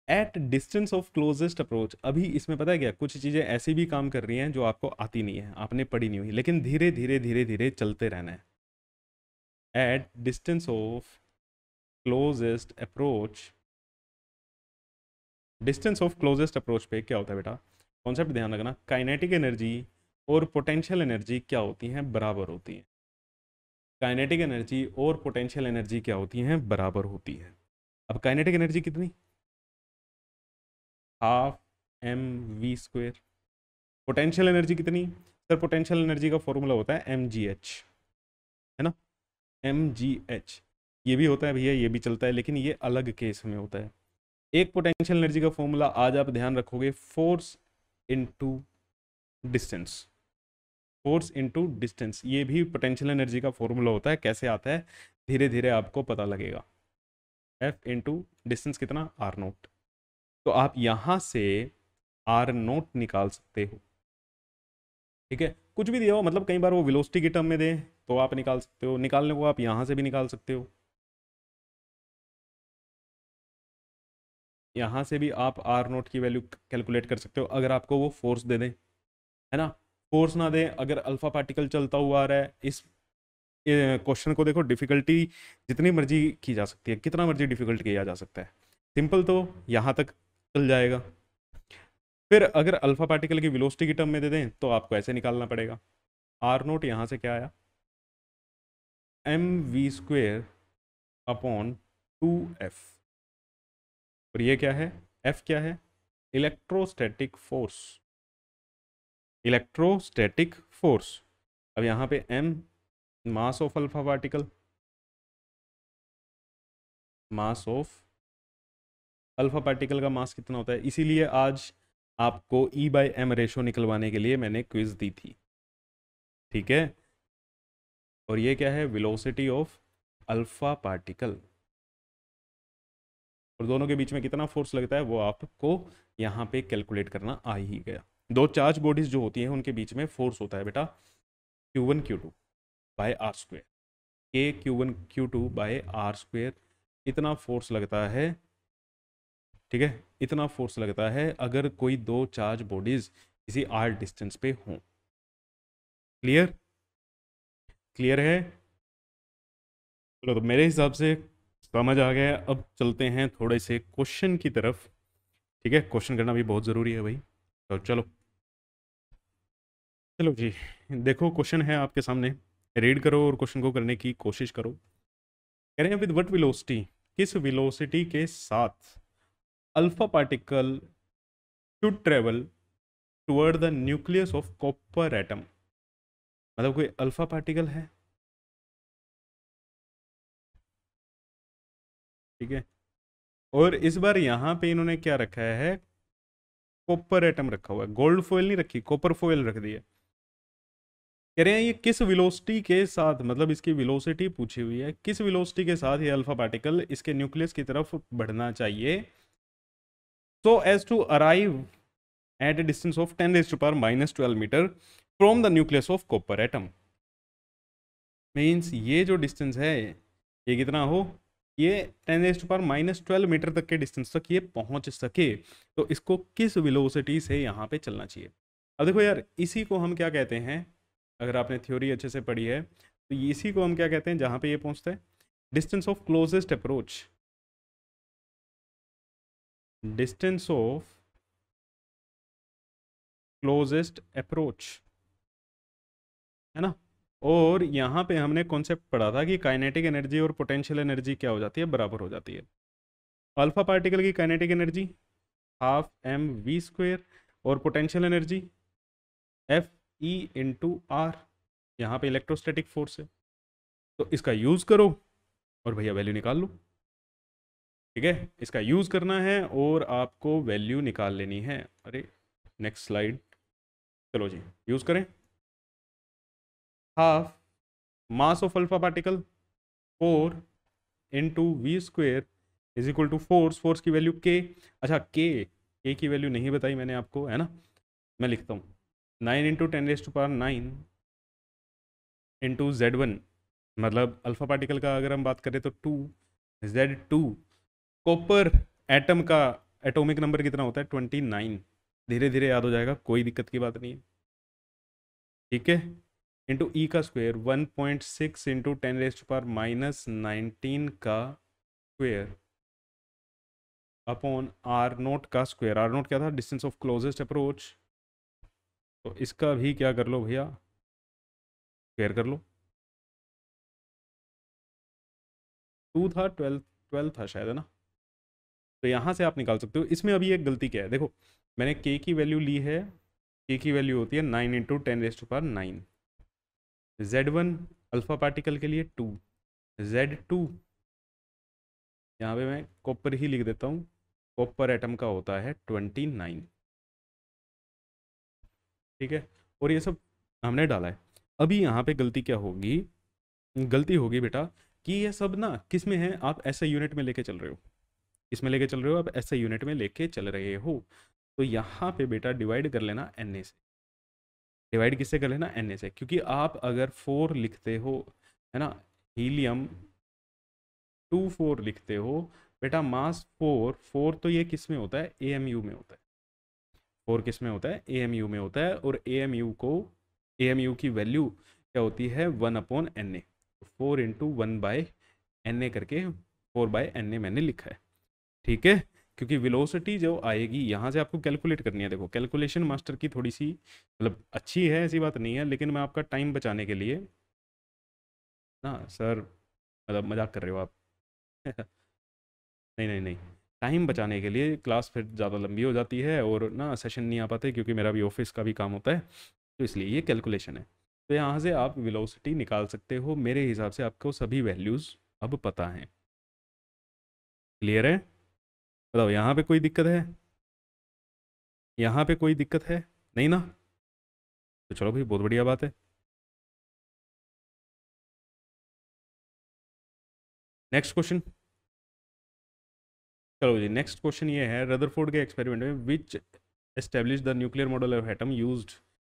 At distance of closest approach, अभी इसमें पता है क्या, कुछ चीज़ें ऐसी भी काम कर रही हैं जो आपको आती नहीं है, आपने पढ़ी नहीं हुई, लेकिन धीरे धीरे धीरे धीरे चलते रहना है। At distance of closest approach, distance of closest approach पे क्या होता है बेटा, कॉन्सेप्ट ध्यान रखना, काइनेटिक एनर्जी और पोटेंशियल एनर्जी क्या होती हैं? बराबर होती हैं। काइनेटिक एनर्जी और पोटेंशियल एनर्जी क्या होती हैं? बराबर होती है। अब काइनेटिक एनर्जी कितनी? Half M we square. Potential energy कितनी? सर पोटेंशियल एनर्जी का फॉर्मूला होता है एम जी एच, है ना, एम जी एच। ये भी होता है भैया, ये भी चलता है, लेकिन ये अलग केस में होता है। एक पोटेंशियल एनर्जी का फॉर्मूला आज आप ध्यान रखोगे, force into distance. Force into distance, ये भी पोटेंशियल एनर्जी का फॉर्मूला होता है। कैसे आता है धीरे धीरे आपको पता लगेगा। एफ इनटू डिस्टेंस कितना? R naught. तो आप यहां से आर नोट निकाल सकते हो। ठीक है, कुछ भी दिया हो, मतलब कई बार वो वेलोसिटी के टर्म में दे तो आप निकाल सकते हो, निकालने को आप यहां से भी निकाल सकते हो, यहाँ से भी आप आर नोट की वैल्यू कैलकुलेट कर सकते हो, अगर आपको वो फोर्स दे दें, है ना। फोर्स ना दे, अगर अल्फा पार्टिकल चलता हुआ आ रहा है, इस क्वेश्चन को देखो, डिफिकल्टी जितनी मर्जी की जा सकती है, कितना मर्जी डिफिकल्ट किया जा सकता है, सिंपल तो यहाँ तक चल जाएगा। फिर अगर अल्फा पार्टिकल की वेलोसिटी की टर्म में दे दें तो आपको ऐसे निकालना पड़ेगा, आर नोट यहाँ से क्या आया, M we square upon 2f। और ये क्या है? f क्या है? Electrostatic force, electrostatic force. अब यहाँ पे m mass of alpha particle, mass of alpha particle का मास कितना होता है, इसीलिए आज आपको E/m रेशो निकलवाने के लिए मैंने क्विज दी थी। ठीक है, और ये क्या है? वेलोसिटी ऑफ अल्फा पार्टिकल, और दोनों के बीच में कितना फोर्स लगता है वो आपको यहाँ पे कैलकुलेट करना आ ही गया। दो चार्ज बॉडीज जो होती हैं उनके बीच में फोर्स होता है बेटा Q1 Q2 by r square, k Q1 Q2 by r square. इतना फोर्स लगता है, ठीक है, इतना फोर्स लगता है अगर कोई दो चार्ज बॉडीज किसी आर डिस्टेंस पे हों। क्लियर? क्लियर है? चलो, तो मेरे हिसाब से समझ आ गया। अब चलते हैं थोड़े से क्वेश्चन की तरफ। ठीक है, क्वेश्चन करना भी बहुत ज़रूरी है भाई, तो चलो चलो जी। देखो क्वेश्चन है आपके सामने, रीड करो और क्वेश्चन को करने की कोशिश करो। कह रहे हैं विद व्हाट वेलोसिटी, किस वेलोसिटी के साथ alpha particle should travel toward the nucleus of copper atom. मतलब कोई अल्फा पार्टिकल है, ठीक है, और इस बार यहाँ पे इन्होंने क्या रखा है, कॉपर एटम रखा हुआ है, गोल्ड फॉइल नहीं रखी, कॉपर फॉइल रख दी है। कह रहे हैं ये किस वेलोसिटी के साथ, मतलब इसकी वेलोसिटी पूछी हुई है, किस वेलोसिटी के साथ ये अल्फा पार्टिकल इसके न्यूक्लियस की तरफ बढ़ना चाहिए, so as to arrive at a distance of 10⁻⁻12 metre from the nucleus of copper atom. Means ये जो डिस्टेंस है ये कितना हो, ये 10⁻⁻12 मीटर तक के डिस्टेंस तक ये पहुंच सके, तो इसको किस वेलोसिटी से यहाँ पे चलना चाहिए। अब देखो यार, इसी को हम क्या कहते हैं, अगर आपने थ्योरी अच्छे से पढ़ी है तो इसी को हम क्या कहते हैं, जहाँ पे ये पहुँचता है distance of closest approach, distance of closest approach, है ना। और यहाँ पे हमने कॉन्सेप्ट पढ़ा था कि काइनेटिक एनर्जी और पोटेंशियल एनर्जी क्या हो जाती है, बराबर हो जाती है। अल्फा पार्टिकल की kinetic energy half M we square, और potential energy F E into R, यहाँ पे इलेक्ट्रोस्टैटिक फोर्स है। तो इसका यूज़ करो और भैया वैल्यू निकाल लो। ठीक है, इसका यूज़ करना है और आपको वैल्यू निकाल लेनी है। अरे नेक्स्ट स्लाइड, चलो जी यूज़ करें। Half mass of alpha particle 4 into v square is equal to force, force की वैल्यू के। अच्छा के की वैल्यू नहीं बताई मैंने आपको, है ना। मैं लिखता हूँ 9 इंटू 10⁻⁹ इंटू Z1, मतलब अल्फा पार्टिकल का अगर हम बात करें तो 2, Z2। कॉपर एटम का एटॉमिक नंबर कितना होता है 29, धीरे धीरे याद हो जाएगा, कोई दिक्कत की बात नहीं है। ठीक है, इंटू ई का स्क्वायर 1.6 इंटू 10⁻⁻19 का स्क्वायर अपॉन आर नोट का स्क्वायर। आर नोट क्या था, डिस्टेंस ऑफ क्लोजेस्ट अप्रोच। तो इसका भी क्या कर लो भैया, स्क्वायर कर लो। 2 था, 12 12 था शायद, है ना। तो यहाँ से आप निकाल सकते हो। इसमें अभी एक गलती क्या है, देखो मैंने के की वैल्यू ली है, के की वैल्यू होती है 9 इंटू 10⁻⁹। Z1 अल्फा पार्टिकल के लिए 2, Z2 यहाँ पे मैं कॉपर ही लिख देता हूँ, कॉपर एटम का होता है 29। ठीक है, और ये सब हमने डाला है। अभी यहाँ पे गलती क्या होगी, गलती होगी बेटा कि ये सब ना किस में है, आप ऐसे यूनिट में लेके चल रहे हो। इसमें लेके चल रहे हो आप, ऐसे यूनिट में लेके चल रहे हो। तो यहाँ पे बेटा डिवाइड कर लेना Na से। डिवाइड किससे कर लेना, Na से, क्योंकि आप अगर 4 लिखते हो, है ना, हीलियम 2 4 लिखते हो बेटा, मास 4 4 तो ये किस में होता है, AMU में होता है। 4 किस में होता है, AMU में होता है। और AMU की वैल्यू क्या होती है, 1/Na। 4 इंटू 1/Na करके 4/Na मैंने लिखा है। ठीक है, क्योंकि वेलोसिटी जो आएगी यहाँ से आपको कैलकुलेट करनी है। देखो कैलकुलेशन मास्टर की थोड़ी सी मतलब अच्छी है, ऐसी बात नहीं है, लेकिन मैं आपका टाइम बचाने के लिए ना सर, मतलब मजाक कर रहे हो आप। नहीं नहीं नहीं, टाइम बचाने के लिए क्लास फिर ज़्यादा लंबी हो जाती है और ना सेशन नहीं आ पाते, क्योंकि मेरा भी ऑफिस का भी काम होता है, तो इसलिए ये कैलकुलेशन है। तो यहाँ से आप वेलोसिटी निकाल सकते हो। मेरे हिसाब से आपको सभी वैल्यूज़ अब पता हैं। क्लियर है, बताओ यहाँ पे कोई दिक्कत है, यहाँ पे कोई दिक्कत है नहीं ना। तो चलो भाई, बहुत बढ़िया बात है। नेक्स्ट क्वेश्चन, चलो जी नेक्स्ट क्वेश्चन ये है, रदरफोर्ड के एक्सपेरिमेंट में which establish the nuclear model of atom used.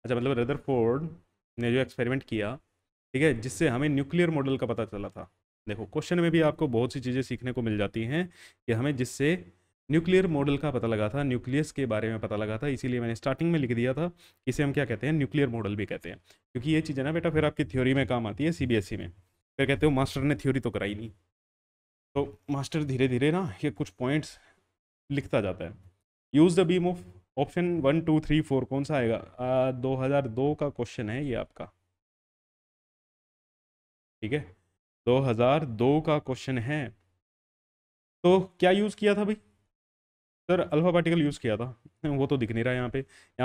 अच्छा, मतलब रदरफोर्ड ने जो एक्सपेरिमेंट किया, ठीक है, जिससे हमें न्यूक्लियर मॉडल का पता चला था। देखो क्वेश्चन में भी आपको बहुत सी चीज़ें सीखने को मिल जाती हैं कि हमें जिससे न्यूक्लियर मॉडल का पता लगा था, न्यूक्लियस के बारे में पता लगा था, इसीलिए मैंने स्टार्टिंग में लिख दिया था कि इसे हम क्या कहते हैं, न्यूक्लियर मॉडल भी कहते हैं। क्योंकि ये चीज़ें ना बेटा फिर आपकी थ्योरी में काम आती है CBSE में। फिर कहते हो मास्टर ने थ्योरी तो कराई नहीं। तो मास्टर धीरे धीरे ना ये कुछ पॉइंट्स लिखता जाता है। Use the beam of, option 1 2 3 4 कौन सा आएगा, 2002 का क्वेश्चन है ये आपका। ठीक है, 2002 का क्वेश्चन है। तो क्या यूज़ किया था भाई, सर अल्फा पार्टिकल यूज़ किया था। वो तो दिख नहीं रहा यहाँ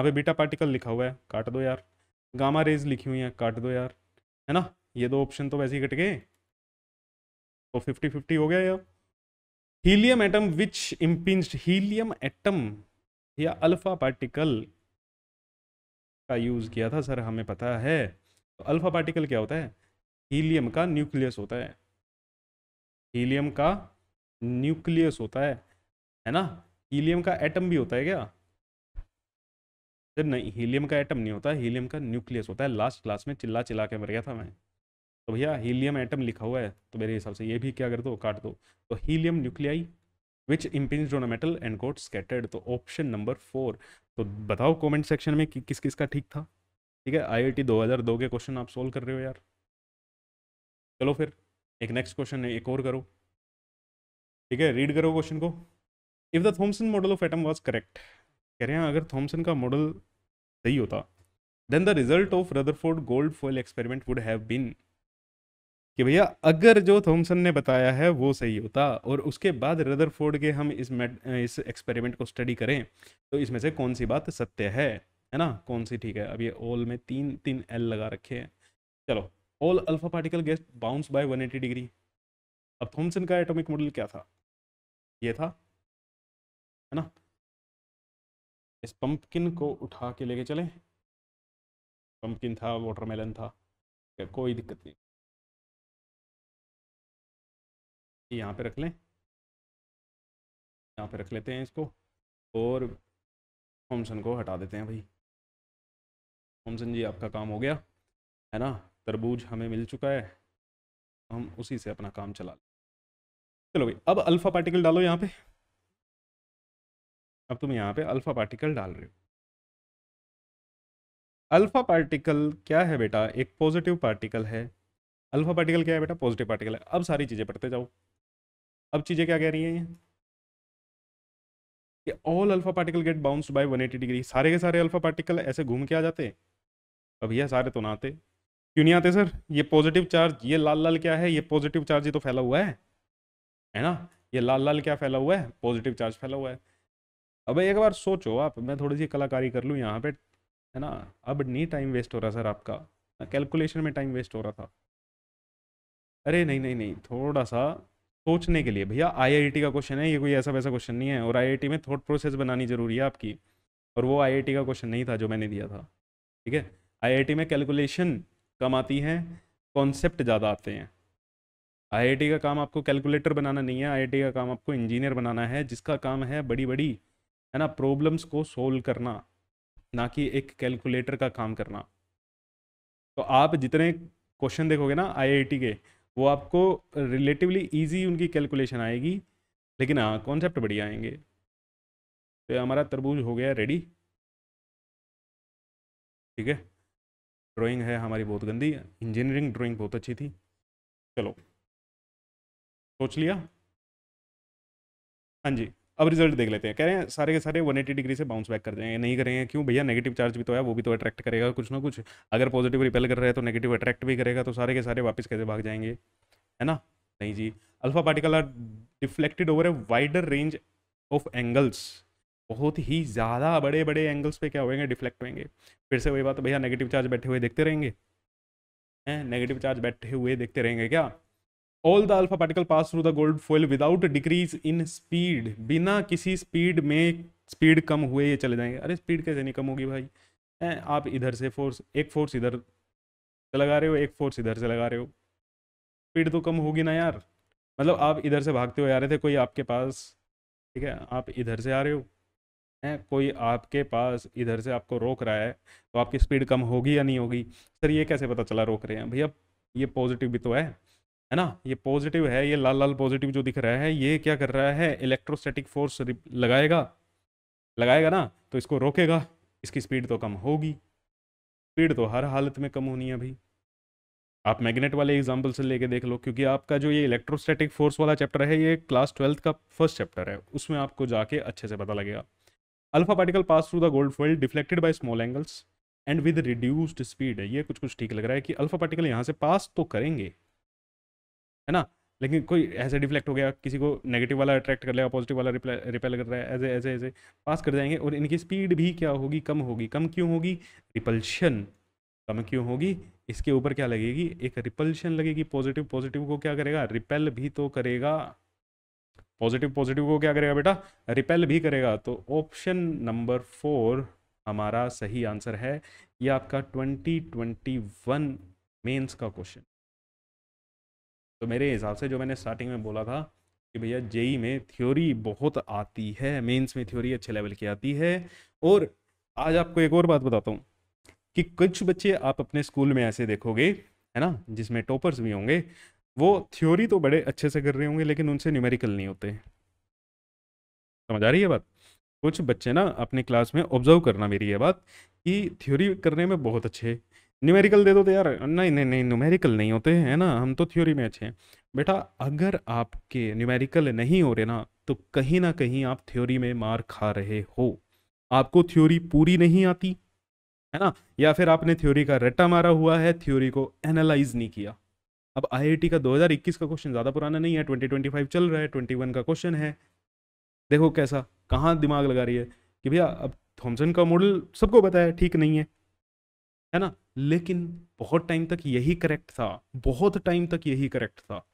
पे बीटा पार्टिकल लिखा हुआ है, काट दो यार। गामा रेज लिखी हुई है, काट दो यार, है ना। ये दो ऑप्शन तो वैसे ही कट गए, तो 50-50 हो गया यार। Helium atom which impinged, helium atom या अल्फा पार्टिकल का यूज़ किया था सर, हमें पता है। तो अल्फा पार्टिकल क्या होता है, हीलियम का न्यूक्लियस होता है। हीलियम का न्यूक्लियस होता है ना। हीलियम का एटम भी होता है क्या, सर नहीं, हीलियम का एटम नहीं होता, हीलियम का न्यूक्लियस होता है। लास्ट क्लास में चिल्ला चिल्ला के मर गया था मैं। तो भैया हीलियम एटम लिखा हुआ है, तो मेरे हिसाब से ये भी क्या कर दो, काट दो। तो helium nuclei which impinged on a metal and got scattered, तो ऑप्शन नंबर 4। तो बताओ कमेंट सेक्शन में कि किस किस का ठीक था। ठीक है, IIT 2002 के क्वेश्चन आप सोल्व कर रहे हो यार। चलो फिर एक नेक्स्ट क्वेश्चन है, एक और करो, ठीक है, रीड करो क्वेश्चन को। If the Thomson model of atom was correct, कह रहे हैं अगर थॉमसन का मॉडल सही होता, then the result of Rutherford gold foil experiment would have been, कि भैया अगर जो थॉमसन ने बताया है वो सही होता और उसके बाद रदरफोर्ड के हम इस एक्सपेरिमेंट को स्टडी करें, तो इसमें से कौन सी बात सत्य है ना, कौन सी ठीक है। अब ये ऑल में तीन तीन एल लगा रखे हैं। चलो, all alpha particle get bounce by 180 degree. अब थॉमसन का एटॉमिक मॉडल क्या था, ये था, है ना। इस पंपकिन को उठा के लेके चले, पंपकिन था, वाटरमेलन था, कोई दिक्कत नहीं, यहाँ पे रख लें, यहाँ पे रख लेते हैं इसको, और थॉमसन को हटा देते हैं भाई। थॉमसन जी आपका काम हो गया, है ना, तरबूज हमें मिल चुका है, हम उसी से अपना काम चला लें। चलो भाई, अब अल्फा पार्टिकल डालो यहाँ पे। अब तुम यहाँ पे अल्फा पार्टिकल डाल रहे हो। अल्फा पार्टिकल क्या है बेटा, एक पॉजिटिव पार्टिकल है। अल्फा पार्टिकल क्या है बेटा, पॉजिटिव पार्टिकल है। अब सारी चीज़ें पढ़ते जाओ। अब चीज़ें क्या कह रही हैं ये, कि all alpha particle get bounced by 180 degree. सारे के सारे अल्फा पार्टिकल ऐसे घूम के आ जाते। अब भैया सारे तो ना आते, क्यों नहीं आते सर, ये पॉजिटिव चार्ज, ये लाल लाल क्या है, ये पॉजिटिव चार्ज ही तो फैला हुआ है ना, ये लाल लाल क्या फैला हुआ है, पॉजिटिव चार्ज फैला हुआ है। अब एक बार सोचो आप, मैं थोड़ी सी कलाकारी कर लूँ यहाँ पे, है ना। अब नहीं टाइम वेस्ट हो रहा सर आपका, कैलकुलेशन में टाइम वेस्ट हो रहा था। अरे नहीं नहीं नहीं, थोड़ा सा सोचने के लिए भैया, आईआईटी का क्वेश्चन है ये, कोई ऐसा वैसा क्वेश्चन नहीं है, और आईआईटी में थॉट प्रोसेस बनानी जरूरी है आपकी, और वो आईआईटी का क्वेश्चन नहीं था जो मैंने दिया था, ठीक है। आईआईटी में कैलकुलेशन कम आती है, कॉन्सेप्ट ज़्यादा आते हैं। आईआईटी का काम आपको कैलकुलेटर बनाना नहीं है, आईआईटी का काम आपको इंजीनियर बनाना है, जिसका काम है बड़ी बड़ी, है ना, प्रॉब्लम्स को सोल्व करना, ना कि एक कैलकुलेटर का काम करना। तो आप जितने क्वेश्चन देखोगे ना आईआईटी के, वो आपको रिलेटिवली इजी उनकी कैलकुलेशन आएगी, लेकिन हाँ कॉन्सेप्ट बढ़िया आएंगे। तो ये हमारा तरबूज हो गया रेडी, ठीक है। ड्राइंग है हमारी बहुत गंदी, इंजीनियरिंग ड्राइंग बहुत अच्छी थी। चलो, सोच लिया, हाँ जी। अब रिजल्ट देख लेते हैं। कह रहे हैं सारे के सारे 180 डिग्री से बाउंस बैक कर जाएंगे। नहीं करेंगे, क्यों भैया, नेगेटिव चार्ज भी तो है, वो भी तो अट्रैक्ट करेगा कुछ ना कुछ। अगर पॉजिटिव रिपेल कर रहे हैं तो नेगेटिव अट्रैक्ट भी करेगा, तो सारे के सारे वापस कैसे भाग जाएंगे, है ना। नहीं जी, alpha particle are deflected over a wider range of angles. बहुत ही ज़्यादा बड़े बड़े एंगल्स पे क्या होएंगे, डिफ्लेक्ट होंगे। फिर से वही बात, भैया नेगेटिव चार्ज बैठे हुए देखते रहेंगे, हैं, नेगेटिव चार्ज बैठे हुए देखते रहेंगे क्या। All the alpha particle pass through the gold foil without decrease in speed, बिना किसी स्पीड में, स्पीड कम हुए ये चले जाएंगे। अरे स्पीड कैसे नहीं कम होगी भाई, हैं, आप इधर से फोर्स, एक फोर्स इधर से लगा रहे हो, एक फोर्स इधर से लगा रहे हो, स्पीड तो कम होगी ना यार। मतलब आप इधर से भागते हुए आ रहे थे, कोई आपके पास, ठीक है, आप इधर से आ रहे हो, हैं, कोई आपके पास इधर से आपको रोक रहा है, तो आपकी स्पीड कम होगी या नहीं होगी। सर ये कैसे पता चला रोक रहे हैं, भैया ये पॉजिटिव भी तो है ना, ये पॉजिटिव है, ये लाल लाल पॉजिटिव जो दिख रहा है, ये क्या कर रहा है, इलेक्ट्रोस्टैटिक फोर्स लगाएगा, लगाएगा ना, तो इसको रोकेगा, इसकी स्पीड तो कम होगी। स्पीड तो हर हालत में कम होनी है भाई। आप मैग्नेट वाले एग्जाम्पल से लेके देख लो, क्योंकि आपका जो ये इलेक्ट्रोस्टैटिक फोर्स वाला चैप्टर है, ये क्लास 12th का फर्स्ट चैप्टर है, उसमें आपको जाके अच्छे से पता लगेगा। Alpha particle pass through the gold foil deflected by small angles and with reduced speed. ये कुछ कुछ ठीक लग रहा है कि अल्फा पार्टिकल यहाँ से पास तो करेंगे, है ना, लेकिन कोई ऐसे डिफ्लेक्ट हो गया, किसी को नेगेटिव वाला अट्रैक्ट कर लेगा, पॉजिटिव वाला रिपेल कर रहा है, ऐसे ऐसे ऐसे पास कर जाएंगे, और इनकी स्पीड भी क्या होगी, कम होगी। कम क्यों होगी, रिपल्शन कम क्यों होगी, इसके ऊपर क्या लगेगी, एक रिपल्शन लगेगी। पॉजिटिव पॉजिटिव को क्या करेगा, रिपेल भी तो करेगा। पॉजिटिव पॉजिटिव को क्या करेगा बेटा, रिपेल भी करेगा। तो ऑप्शन नंबर 4 हमारा सही आंसर है। ये आपका 2021 मेंस का क्वेश्चन। तो मेरे हिसाब से जो मैंने स्टार्टिंग में बोला था कि भैया जेई में थ्योरी बहुत आती है, मेंस में थ्योरी अच्छे लेवल की आती है। और आज आपको एक और बात बताता हूँ कि कुछ बच्चे आप अपने स्कूल में ऐसे देखोगे, है ना, जिसमें टॉपर्स भी होंगे, वो थ्योरी तो बड़े अच्छे से कर रहे होंगे, लेकिन उनसे न्यूमेरिकल नहीं होते। समझ आ रही है बात। कुछ बच्चे ना अपनी क्लास में ऑब्जर्व करना मेरी ये बात, कि थ्योरी करने में बहुत अच्छे, न्यूमेरिकल दे दो तो यार नहीं नहीं नहीं, न्यूमेरिकल नहीं होते, है ना, हम तो थ्योरी में अच्छे हैं। बेटा अगर आपके न्यूमेरिकल नहीं हो रहे ना तो कहीं ना कहीं आप थ्योरी में मार खा रहे हो। आपको थ्योरी पूरी नहीं आती है ना, या फिर आपने थ्योरी का रट्टा मारा हुआ है, थ्योरी को एनालाइज नहीं किया। अब आईआईटी का 2021 का क्वेश्चन ज़्यादा पुराना नहीं है, 2025 चल रहा है, 21 का क्वेश्चन है। देखो कैसा, कहाँ दिमाग लगा रही है कि भैया अब थॉमसन का मॉडल सबको पता है ठीक नहीं है ना, लेकिन बहुत टाइम तक यही करेक्ट था, बहुत टाइम तक यही करेक्ट था,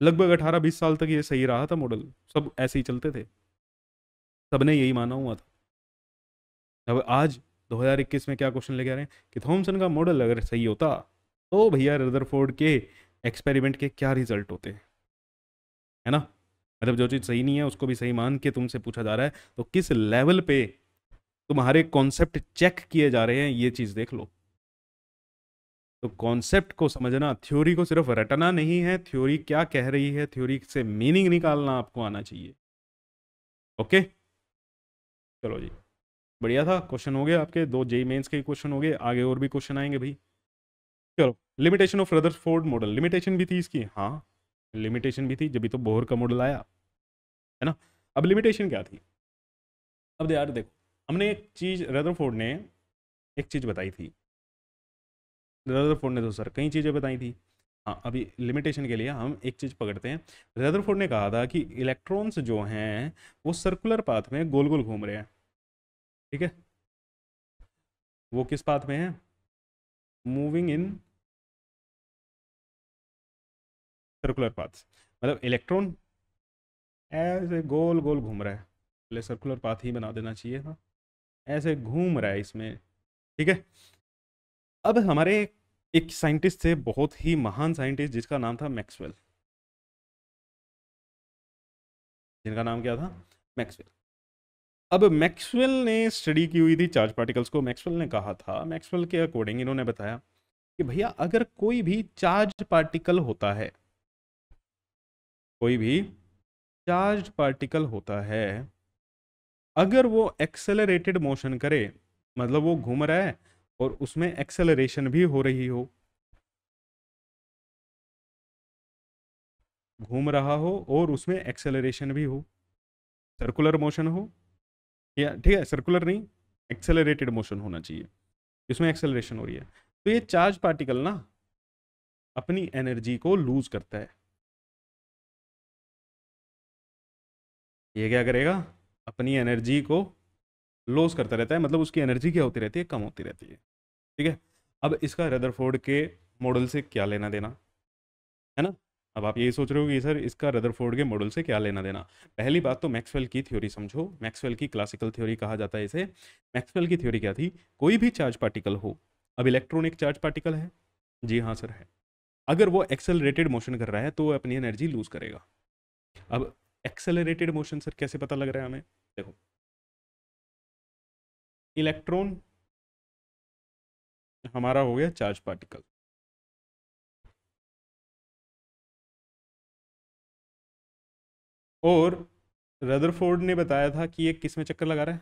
लगभग 18-20 साल तक ये सही रहा था मॉडल, सब ऐसे ही चलते थे, सबने यही माना हुआ था। अब आज 2021 में क्या क्वेश्चन लेके आ रहे हैं कि थॉमसन का मॉडल अगर सही होता तो भैया रदरफोर्ड के एक्सपेरिमेंट के क्या रिजल्ट होते, है ना। मतलब जो चीज़ सही नहीं है उसको भी सही मान के तुमसे पूछा जा रहा है, तो किस लेवल पे तुम्हारे कॉन्सेप्ट चेक किए जा रहे हैं ये चीज़ देख लो। तो कॉन्सेप्ट को समझना, थ्योरी को सिर्फ रटना नहीं है, थ्योरी क्या कह रही है, थ्योरी से मीनिंग निकालना आपको आना चाहिए। ओके, चलो जी, बढ़िया था, क्वेश्चन हो गए आपके, 2 जेई मेंस के क्वेश्चन हो गए, आगे और भी क्वेश्चन आएंगे भाई। चलो, limitation of Rutherford model, limitation भी थी इसकी, हाँ लिमिटेशन भी थी, जब भी तो बोहर का मॉडल आया, है ना। अब लिमिटेशन क्या थी, अब यार देखो, हमने एक चीज, रदरफोर्ड ने एक चीज बताई थी, रदरफोर्ड ने तो सर कई चीजें बताई थी। हाँ, अभी लिमिटेशन के लिए हम एक चीज पकड़ते हैं। रदरफोर्ड ने कहा था कि इलेक्ट्रॉन्स जो हैं वो सर्कुलर पाथ में गोल गोल घूम रहे हैं, ठीक है। वो किस पाथ में है, मूविंग इन सर्कुलर पाथ, मतलब इलेक्ट्रॉन ऐसे गोल गोल घूम रहा है, पहले सर्कुलर पाथ ही बना देना चाहिए था, ऐसे घूम रहा है इसमें, ठीक है। अब हमारे एक साइंटिस्ट थे, बहुत ही महान साइंटिस्ट, जिसका नाम था मैक्सवेल, जिनका नाम क्या था, मैक्सवेल। अब मैक्सवेल ने स्टडी की हुई थी चार्ज पार्टिकल्स को। मैक्सवेल ने कहा था, मैक्सवेल के अकॉर्डिंग इन्होंने बताया कि भैया अगर कोई भी चार्ज पार्टिकल होता है, कोई भी चार्ज पार्टिकल होता है, अगर वो एक्सेलरेटेड मोशन करे, मतलब वो घूम रहा है और उसमें एक्सेलरेशन भी हो रही हो, घूम रहा हो और उसमें एक्सेलरेशन भी हो, सर्कुलर मोशन हो, या ठीक है सर्कुलर नहीं, एक्सेलरेटेड मोशन होना चाहिए, इसमें एक्सेलरेशन हो रही है, तो ये चार्ज पार्टिकल ना अपनी एनर्जी को लूज करता है। ये क्या करेगा, अपनी एनर्जी को लॉस करता रहता है, मतलब उसकी एनर्जी क्या होती रहती है, कम होती रहती है, ठीक है। अब इसका रदरफोर्ड के मॉडल से क्या लेना देना, है ना। अब आप यही सोच रहे हो कि सर इसका रदरफोर्ड के मॉडल से क्या लेना देना। पहली बात तो मैक्सवेल की थ्योरी समझो, मैक्सवेल की क्लासिकल थ्योरी कहा जाता है इसे। मैक्सवेल की थ्योरी क्या थी, कोई भी चार्ज पार्टिकल हो, अब इलेक्ट्रॉन एक चार्ज पार्टिकल है, जी हाँ सर है, अगर वो एक्सेलरेटेड मोशन कर रहा है तो वो अपनी एनर्जी लूज करेगा। अब एक्सेलरेटेड मोशन सर कैसे पता लग रहा है हमें, देखो, इलेक्ट्रॉन हमारा हो गया चार्ज पार्टिकल, और रदरफोर्ड ने बताया था कि ये किस में चक्कर लगा रहा है,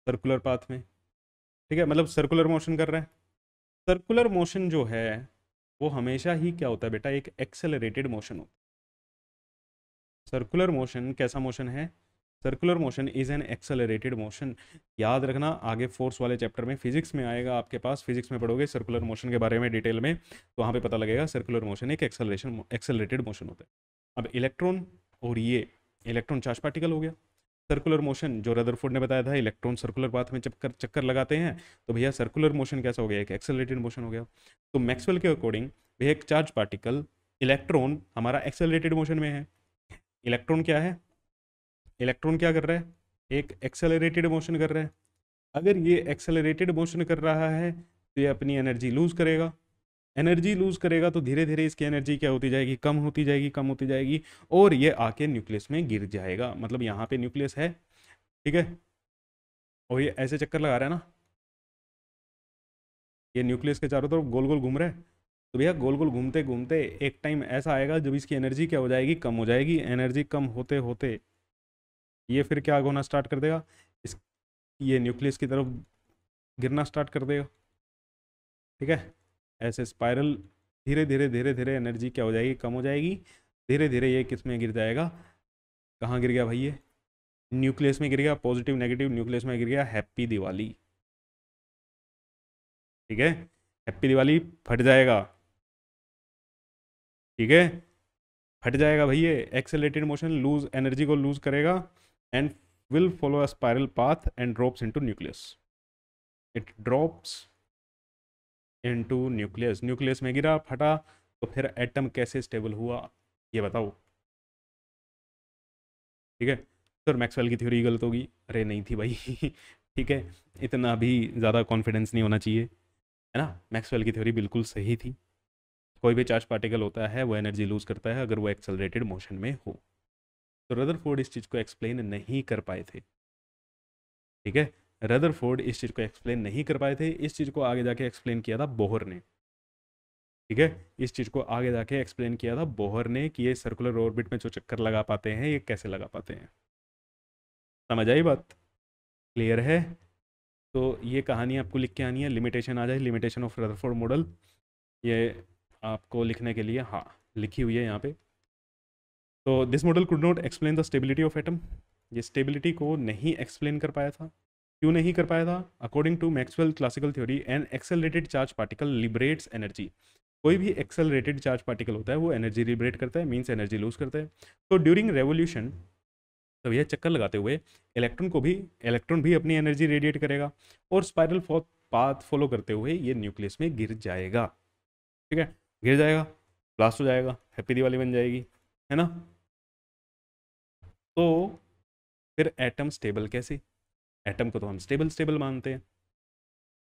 सर्कुलर पाथ में, ठीक है, मतलब सर्कुलर मोशन कर रहा है। सर्कुलर मोशन जो है वो हमेशा ही क्या होता है बेटा, एक एक्सेलरेटेड मोशन होता है। सर्कुलर मोशन कैसा मोशन है, circular motion is an accelerated motion. याद रखना, आगे फोर्स वाले चैप्टर में फिजिक्स में आएगा, आपके पास फिजिक्स में पढ़ोगे सर्कुलर मोशन के बारे में डिटेल में, तो वहाँ पे पता लगेगा सर्कुलर मोशन एक एक्सेलरेटेड मोशन होता है। अब इलेक्ट्रॉन, और ये इलेक्ट्रॉन चार्ज पार्टिकल हो गया, सर्कुलर मोशन जो रदरफोर्ड ने बताया था, इलेक्ट्रॉन सर्कुलर पाथ में चक्कर चक्कर लगाते हैं, तो भैया सर्कुलर मोशन कैसा हो गया, एक एक्सेलरेटेड मोशन हो गया। तो मैक्सवेल के अकॉर्डिंग भैया एक चार्ज पार्टिकल, इलेक्ट्रॉन हमारा एक्सेलरेटेड मोशन में है, इलेक्ट्रॉन क्या है, इलेक्ट्रॉन क्या कर रहा है, एक एक्सेलरेटेड मोशन कर रहा है। अगर ये एक्सेलरेटेड मोशन कर रहा है तो ये अपनी एनर्जी लूज करेगा, एनर्जी लूज करेगा तो धीरे धीरे इसकी एनर्जी क्या होती जाएगी, कम होती जाएगी, कम होती जाएगी, और ये आके न्यूक्लियस में गिर जाएगा, मतलब यहाँ पे न्यूक्लियस है, ठीक है, और ये ऐसे चक्कर लगा रहा है ना, ये न्यूक्लियस के चारों तरफ गोल गोल घूम रहा है, तो भैया गोल गोल घूमते घूमते एक टाइम ऐसा आएगा जब इसकी एनर्जी क्या हो जाएगी, कम हो जाएगी, एनर्जी कम होते होते ये फिर क्या होना स्टार्ट कर देगा, इस ये न्यूक्लियस की तरफ गिरना स्टार्ट कर देगा, ठीक है, ऐसे स्पाइरल धीरे धीरे धीरे धीरे एनर्जी क्या हो जाएगी, कम हो जाएगी। धीरे धीरे ये किस में गिर जाएगा, कहाँ गिर गया भाई, ये न्यूक्लियस में गिर गया, पॉजिटिव नेगेटिव न्यूक्लियस में गिर गया। हैप्पी दिवाली। ठीक है, हैप्पी दिवाली फट जाएगा। ठीक है, फट जाएगा भाई, ये एक्सेलरेटेड मोशन लूज एनर्जी को लूज करेगा and will follow a spiral path and drops into nucleus. It drops into nucleus, nucleus में गिरा, फटा, तो फिर एटम कैसे स्टेबल हुआ ये बताओ। ठीक है, सर मैक्सवेल की थ्योरी गलत होगी, अरे नहीं थी भाई। ठीक है, इतना भी ज़्यादा कॉन्फिडेंस नहीं होना चाहिए, है ना। मैक्सवेल की थ्योरी बिल्कुल सही थी। कोई भी चार्ज पार्टिकल होता है वो एनर्जी लूज करता है अगर वो एक्सेलरेटेड मोशन में हो। तो रदरफोर्ड इस चीज़ को एक्सप्लेन नहीं कर पाए थे। ठीक है, रदरफोर्ड इस चीज़ को एक्सप्लेन नहीं कर पाए थे। इस चीज़ को आगे जाके एक्सप्लेन किया था बोहर ने। ठीक है, इस चीज़ को आगे जाके एक्सप्लेन किया था बोहर ने कि ये सर्कुलर ऑर्बिट में जो चक्कर लगा पाते हैं ये कैसे लगा पाते हैं। समझ आई बात, क्लियर है। तो ये कहानी आपको लिख के आनी है, लिमिटेशन आ जाए, लिमिटेशन ऑफ रदरफोर्ड मॉडल, ये आपको लिखने के लिए, हाँ लिखी हुई है यहाँ पे। तो this model could not explain the stability of atom, ये स्टेबिलिटी को नहीं एक्सप्लेन कर पाया था। क्यों नहीं कर पाया था? According to Maxwell classical theory an accelerated charge particle liberates energy. कोई भी एक्सेलरेटेड चार्ज पार्टिकल होता है वो एनर्जी लिबरेट करता है, मीन्स एनर्जी लूज करता है। तो ड्यूरिंग रेवोल्यूशन, तो यह चक्कर लगाते हुए इलेक्ट्रॉन भी अपनी एनर्जी रेडिएट करेगा और स्पाइरल पाथ फॉलो करते हुए ये न्यूक्लियस में गिर जाएगा। ठीक है, गिर जाएगा, ब्लास्ट हो जाएगा, हैप्पी दिवाली बन जाएगी, है ना। तो फिर एटम स्टेबल कैसे? एटम को तो हम स्टेबल स्टेबल मानते हैं।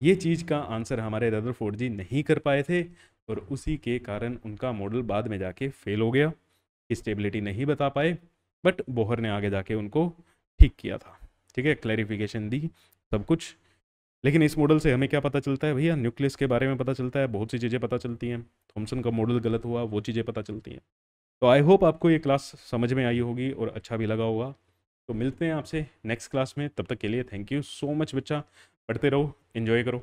ये चीज़ का आंसर हमारे रदरफोर्ड जी नहीं कर पाए थे और उसी के कारण उनका मॉडल बाद में जाके फेल हो गया, स्टेबिलिटी नहीं बता पाए। बट बोहर ने आगे जाके उनको ठीक किया था। ठीक है, क्लैरिफिकेशन दी, सब कुछ। लेकिन इस मॉडल से हमें क्या पता चलता है भैया? न्यूक्लियस के बारे में पता चलता है, बहुत सी चीज़ें पता चलती हैं। थॉमसन का मॉडल गलत हुआ, वो चीज़ें पता चलती हैं। तो आई होप आपको ये क्लास समझ में आई होगी और अच्छा भी लगा होगा। तो मिलते हैं आपसे नेक्स्ट क्लास में, तब तक के लिए थैंक यू सो मच बच्चा, पढ़ते रहो, एंजॉय करो।